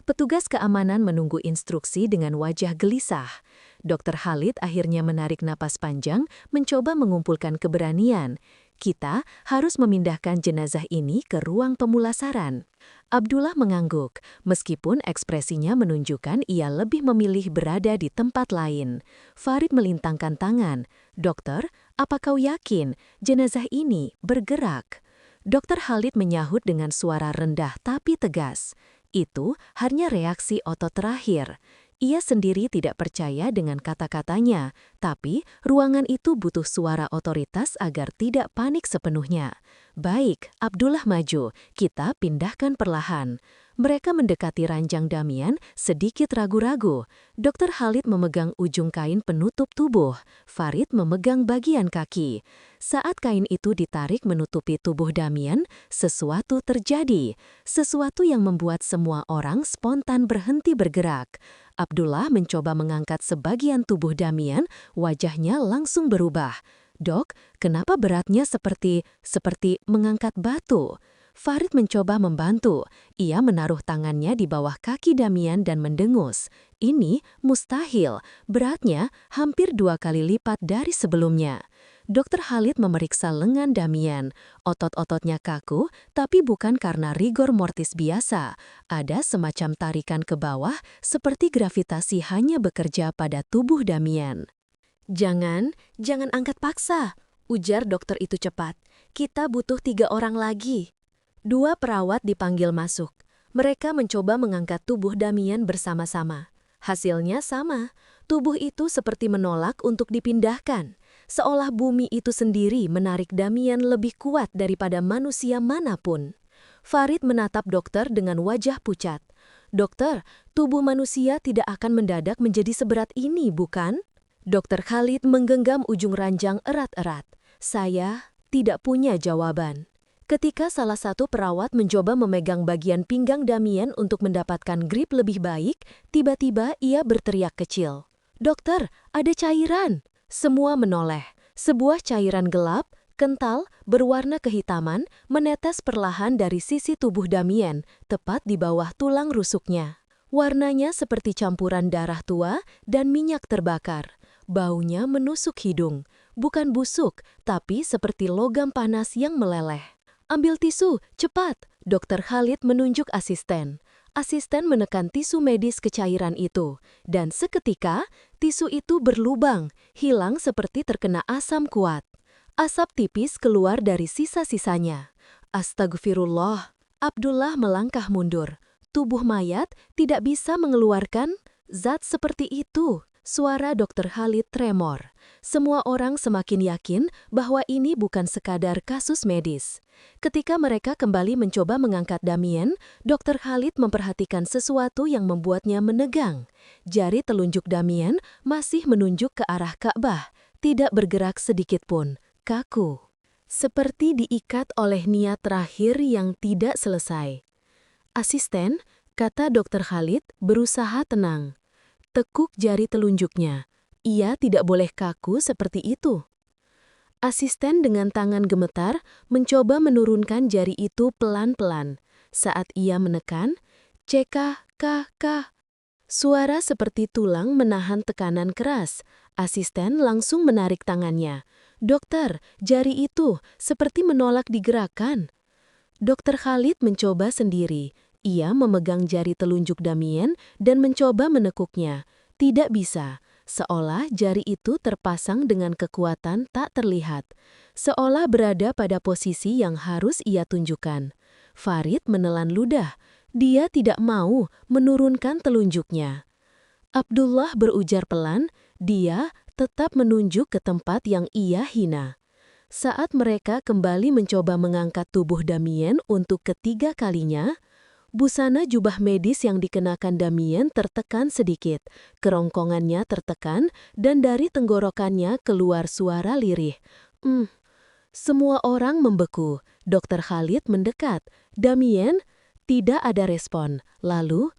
Petugas keamanan menunggu instruksi dengan wajah gelisah. Dokter Khalid akhirnya menarik napas panjang, mencoba mengumpulkan keberanian. Kita harus memindahkan jenazah ini ke ruang pemulasaran. Abdullah mengangguk, meskipun ekspresinya menunjukkan ia lebih memilih berada di tempat lain. Farid melintangkan tangan. "Dokter, apa kau yakin jenazah ini bergerak?" Dokter Khalid menyahut dengan suara rendah tapi tegas. Itu hanya reaksi otot terakhir. Ia sendiri tidak percaya dengan kata-katanya, tapi ruangan itu butuh suara otoritas agar tidak panik sepenuhnya. "Baik, Abdullah maju, kita pindahkan perlahan." Mereka mendekati ranjang Damien, sedikit ragu-ragu. Dokter Khalid memegang ujung kain penutup tubuh, Farid memegang bagian kaki. Saat kain itu ditarik menutupi tubuh Damien, sesuatu terjadi. Sesuatu yang membuat semua orang spontan berhenti bergerak. Abdullah mencoba mengangkat sebagian tubuh Damien, wajahnya langsung berubah. "Dok, kenapa beratnya seperti mengangkat batu?" Farid mencoba membantu. Ia menaruh tangannya di bawah kaki Damien dan mendengus. Ini mustahil, beratnya hampir 2 kali lipat dari sebelumnya. Dokter Khalid memeriksa lengan Damien. Otot-ototnya kaku, tapi bukan karena rigor mortis biasa. Ada semacam tarikan ke bawah, seperti gravitasi hanya bekerja pada tubuh Damien. Jangan angkat paksa," ujar dokter itu cepat. "Kita butuh 3 orang lagi." 2 perawat dipanggil masuk. Mereka mencoba mengangkat tubuh Damien bersama-sama. Hasilnya sama. Tubuh itu seperti menolak untuk dipindahkan. Seolah bumi itu sendiri menarik Damien lebih kuat daripada manusia manapun. Farid menatap dokter dengan wajah pucat. "Dokter, tubuh manusia tidak akan mendadak menjadi seberat ini, bukan?" Dokter Khalid menggenggam ujung ranjang erat-erat. "Saya tidak punya jawaban." Ketika salah satu perawat mencoba memegang bagian pinggang Damien untuk mendapatkan grip lebih baik, tiba-tiba ia berteriak kecil. "Dokter, ada cairan!" Semua menoleh. Sebuah cairan gelap, kental, berwarna kehitaman, menetes perlahan dari sisi tubuh Damien, tepat di bawah tulang rusuknya. Warnanya seperti campuran darah tua dan minyak terbakar. Baunya menusuk hidung. Bukan busuk, tapi seperti logam panas yang meleleh. "Ambil tisu, cepat!" Dokter Khalid menunjuk asisten. Asisten menekan tisu medis ke cairan itu, dan seketika tisu itu berlubang, hilang seperti terkena asam kuat. Asap tipis keluar dari sisa-sisanya. "Astagfirullah." Abdullah melangkah mundur. Tubuh mayat tidak bisa mengeluarkan zat seperti itu. Suara Dokter Khalid tremor. Semua orang semakin yakin bahwa ini bukan sekadar kasus medis. Ketika mereka kembali mencoba mengangkat Damien, Dokter Khalid memperhatikan sesuatu yang membuatnya menegang. Jari telunjuk Damien masih menunjuk ke arah Ka'bah, tidak bergerak sedikit pun, kaku. Seperti diikat oleh niat terakhir yang tidak selesai. "Asisten," kata Dokter Khalid, berusaha tenang. Tekuk jari telunjuknya. Ia tidak boleh kaku seperti itu. Asisten dengan tangan gemetar mencoba menurunkan jari itu pelan-pelan. Saat ia menekan, "CK. Suara seperti tulang menahan tekanan keras. Asisten langsung menarik tangannya. "Dokter, jari itu seperti menolak digerakkan." Dokter Khalid mencoba sendiri. Ia memegang jari telunjuk Damien dan mencoba menekuknya. Tidak bisa, seolah jari itu terpasang dengan kekuatan tak terlihat. Seolah berada pada posisi yang harus ia tunjukkan. Farid menelan ludah. Dia tidak mau menurunkan telunjuknya. Abdullah berujar pelan, dia tetap menunjuk ke tempat yang ia hina. Saat mereka kembali mencoba mengangkat tubuh Damien untuk ketiga kalinya, busana jubah medis yang dikenakan Damien tertekan sedikit, kerongkongannya tertekan, dan dari tenggorokannya keluar suara lirih. Semua orang membeku. Dokter Khalid mendekat. Damien, tidak ada respon. Lalu,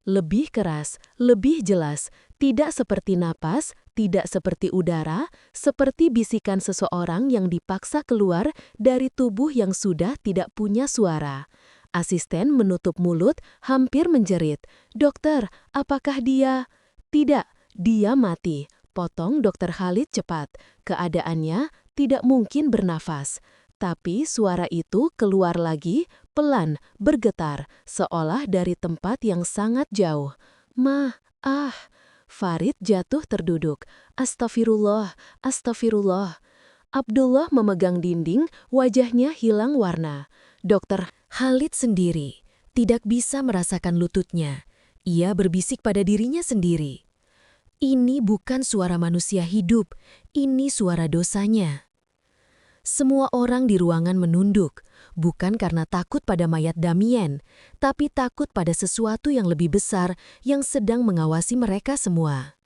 lebih keras, lebih jelas, tidak seperti napas, tidak seperti udara, seperti bisikan seseorang yang dipaksa keluar dari tubuh yang sudah tidak punya suara. Asisten menutup mulut, hampir menjerit. "Dokter, apakah dia?" "Tidak, dia mati," potong Dokter Khalid cepat. Keadaannya tidak mungkin bernafas. Tapi suara itu keluar lagi, pelan, bergetar, seolah dari tempat yang sangat jauh. Farid jatuh terduduk. Astagfirullah, astagfirullah. Abdullah memegang dinding, wajahnya hilang warna. Dokter Khalid sendiri tidak bisa merasakan lututnya. Ia berbisik pada dirinya sendiri. Ini bukan suara manusia hidup, ini suara dosanya. Semua orang di ruangan menunduk, bukan karena takut pada mayat Damien, tapi takut pada sesuatu yang lebih besar yang sedang mengawasi mereka semua.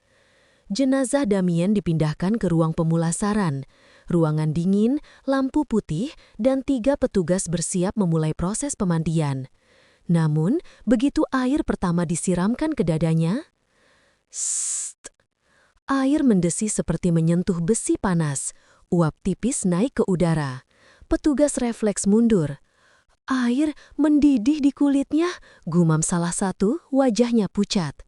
Jenazah Damien dipindahkan ke ruang pemulasaran, ruangan dingin, lampu putih, dan 3 petugas bersiap memulai proses pemandian. Namun, begitu air pertama disiramkan ke dadanya, air mendesi seperti menyentuh besi panas. Uap tipis naik ke udara. Petugas refleks mundur. "Air mendidih di kulitnya," gumam salah satu, wajahnya pucat.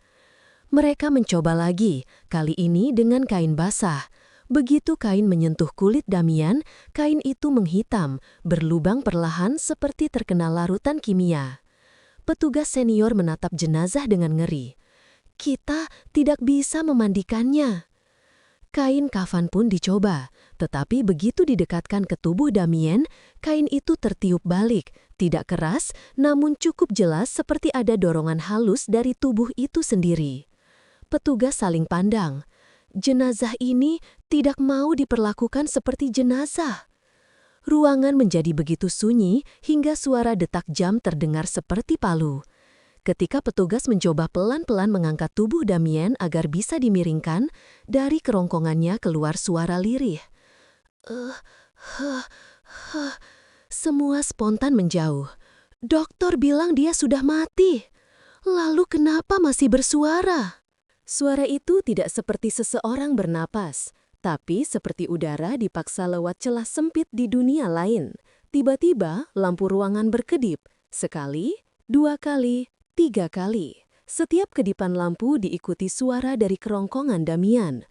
Mereka mencoba lagi, kali ini dengan kain basah. Begitu kain menyentuh kulit Damien, kain itu menghitam, berlubang perlahan seperti terkena larutan kimia. Petugas senior menatap jenazah dengan ngeri. "Kita tidak bisa memandikannya." Kain kafan pun dicoba, tetapi begitu didekatkan ke tubuh Damien, kain itu tertiup balik, tidak keras, namun cukup jelas seperti ada dorongan halus dari tubuh itu sendiri. Petugas saling pandang. Jenazah ini tidak mau diperlakukan seperti jenazah. Ruangan menjadi begitu sunyi hingga suara detak jam terdengar seperti palu. Ketika petugas mencoba pelan-pelan mengangkat tubuh Damien agar bisa dimiringkan, dari kerongkongannya keluar suara lirih. Semua spontan menjauh. Dokter bilang dia sudah mati. Lalu kenapa masih bersuara? Suara itu tidak seperti seseorang bernapas, tapi seperti udara dipaksa lewat celah sempit di dunia lain. Tiba-tiba lampu ruangan berkedip. Sekali, 2 kali, 3 kali. Setiap kedipan lampu diikuti suara dari kerongkongan Damien.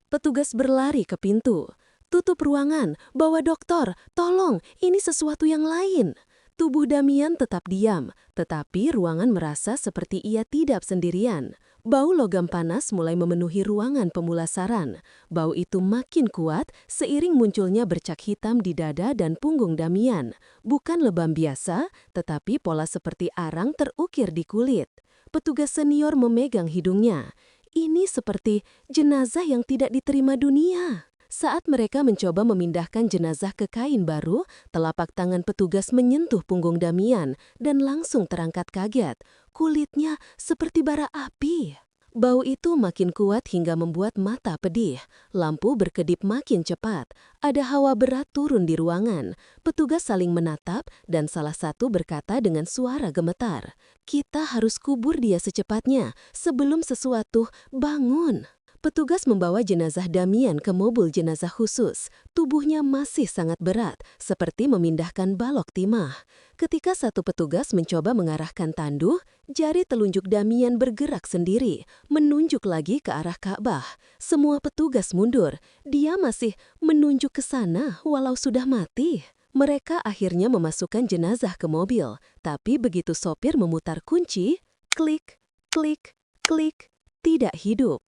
Petugas berlari ke pintu. "Tutup ruangan, bawa dokter, tolong, ini sesuatu yang lain." Tubuh Damien tetap diam, tetapi ruangan merasa seperti ia tidak sendirian. Bau logam panas mulai memenuhi ruangan pemulasaran. Bau itu makin kuat seiring munculnya bercak hitam di dada dan punggung Damien. Bukan lebam biasa, tetapi pola seperti arang terukir di kulit. Petugas senior memegang hidungnya. Ini seperti jenazah yang tidak diterima dunia. Saat mereka mencoba memindahkan jenazah ke kain baru, telapak tangan petugas menyentuh punggung Damien dan langsung terangkat kaget. Kulitnya seperti bara api. Bau itu makin kuat hingga membuat mata pedih. Lampu berkedip makin cepat. Ada hawa berat turun di ruangan. Petugas saling menatap dan salah satu berkata dengan suara gemetar, "Kita harus kubur dia secepatnya sebelum sesuatu bangun." Petugas membawa jenazah Damien ke mobil jenazah khusus. Tubuhnya masih sangat berat, seperti memindahkan balok timah. Ketika satu petugas mencoba mengarahkan tandu, jari telunjuk Damien bergerak sendiri, menunjuk lagi ke arah Ka'bah. Semua petugas mundur. Dia masih menunjuk ke sana walau sudah mati. Mereka akhirnya memasukkan jenazah ke mobil, tapi begitu sopir memutar kunci, klik, klik, klik, tidak hidup.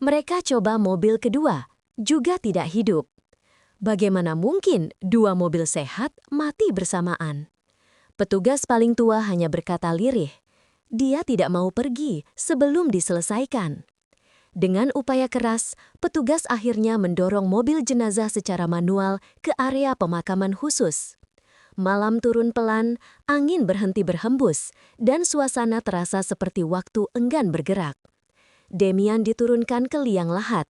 Mereka coba mobil kedua, juga tidak hidup. Bagaimana mungkin 2 mobil sehat mati bersamaan? Petugas paling tua hanya berkata lirih. Dia tidak mau pergi sebelum diselesaikan. Dengan upaya keras, petugas akhirnya mendorong mobil jenazah secara manual ke area pemakaman khusus. Malam turun pelan, angin berhenti berhembus, dan suasana terasa seperti waktu enggan bergerak. Demian diturunkan ke liang lahat.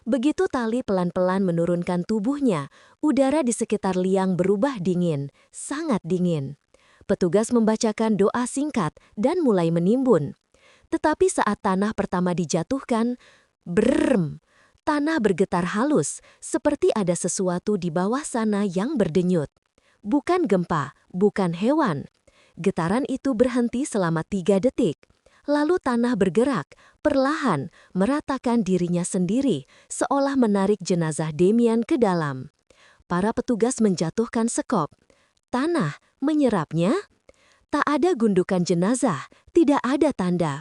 Begitu tali pelan-pelan menurunkan tubuhnya, udara di sekitar liang berubah dingin, sangat dingin. Petugas membacakan doa singkat dan mulai menimbun. Tetapi saat tanah pertama dijatuhkan, brrrm, tanah bergetar halus, seperti ada sesuatu di bawah sana yang berdenyut. Bukan gempa, bukan hewan. Getaran itu berhenti selama 3 detik. Lalu tanah bergerak, perlahan, meratakan dirinya sendiri, seolah menarik jenazah Demian ke dalam. Para petugas menjatuhkan sekop. Tanah menyerapnya. Tak ada gundukan jenazah, tidak ada tanda.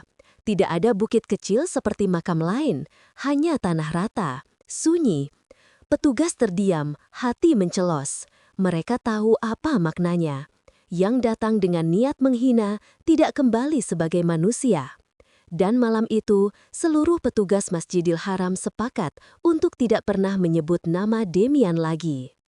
Tidak ada bukit kecil seperti makam lain, hanya tanah rata, sunyi. Petugas terdiam, hati mencelos. Mereka tahu apa maknanya. Yang datang dengan niat menghina tidak kembali sebagai manusia. Dan malam itu, seluruh petugas Masjidil Haram sepakat untuk tidak pernah menyebut nama Demian lagi.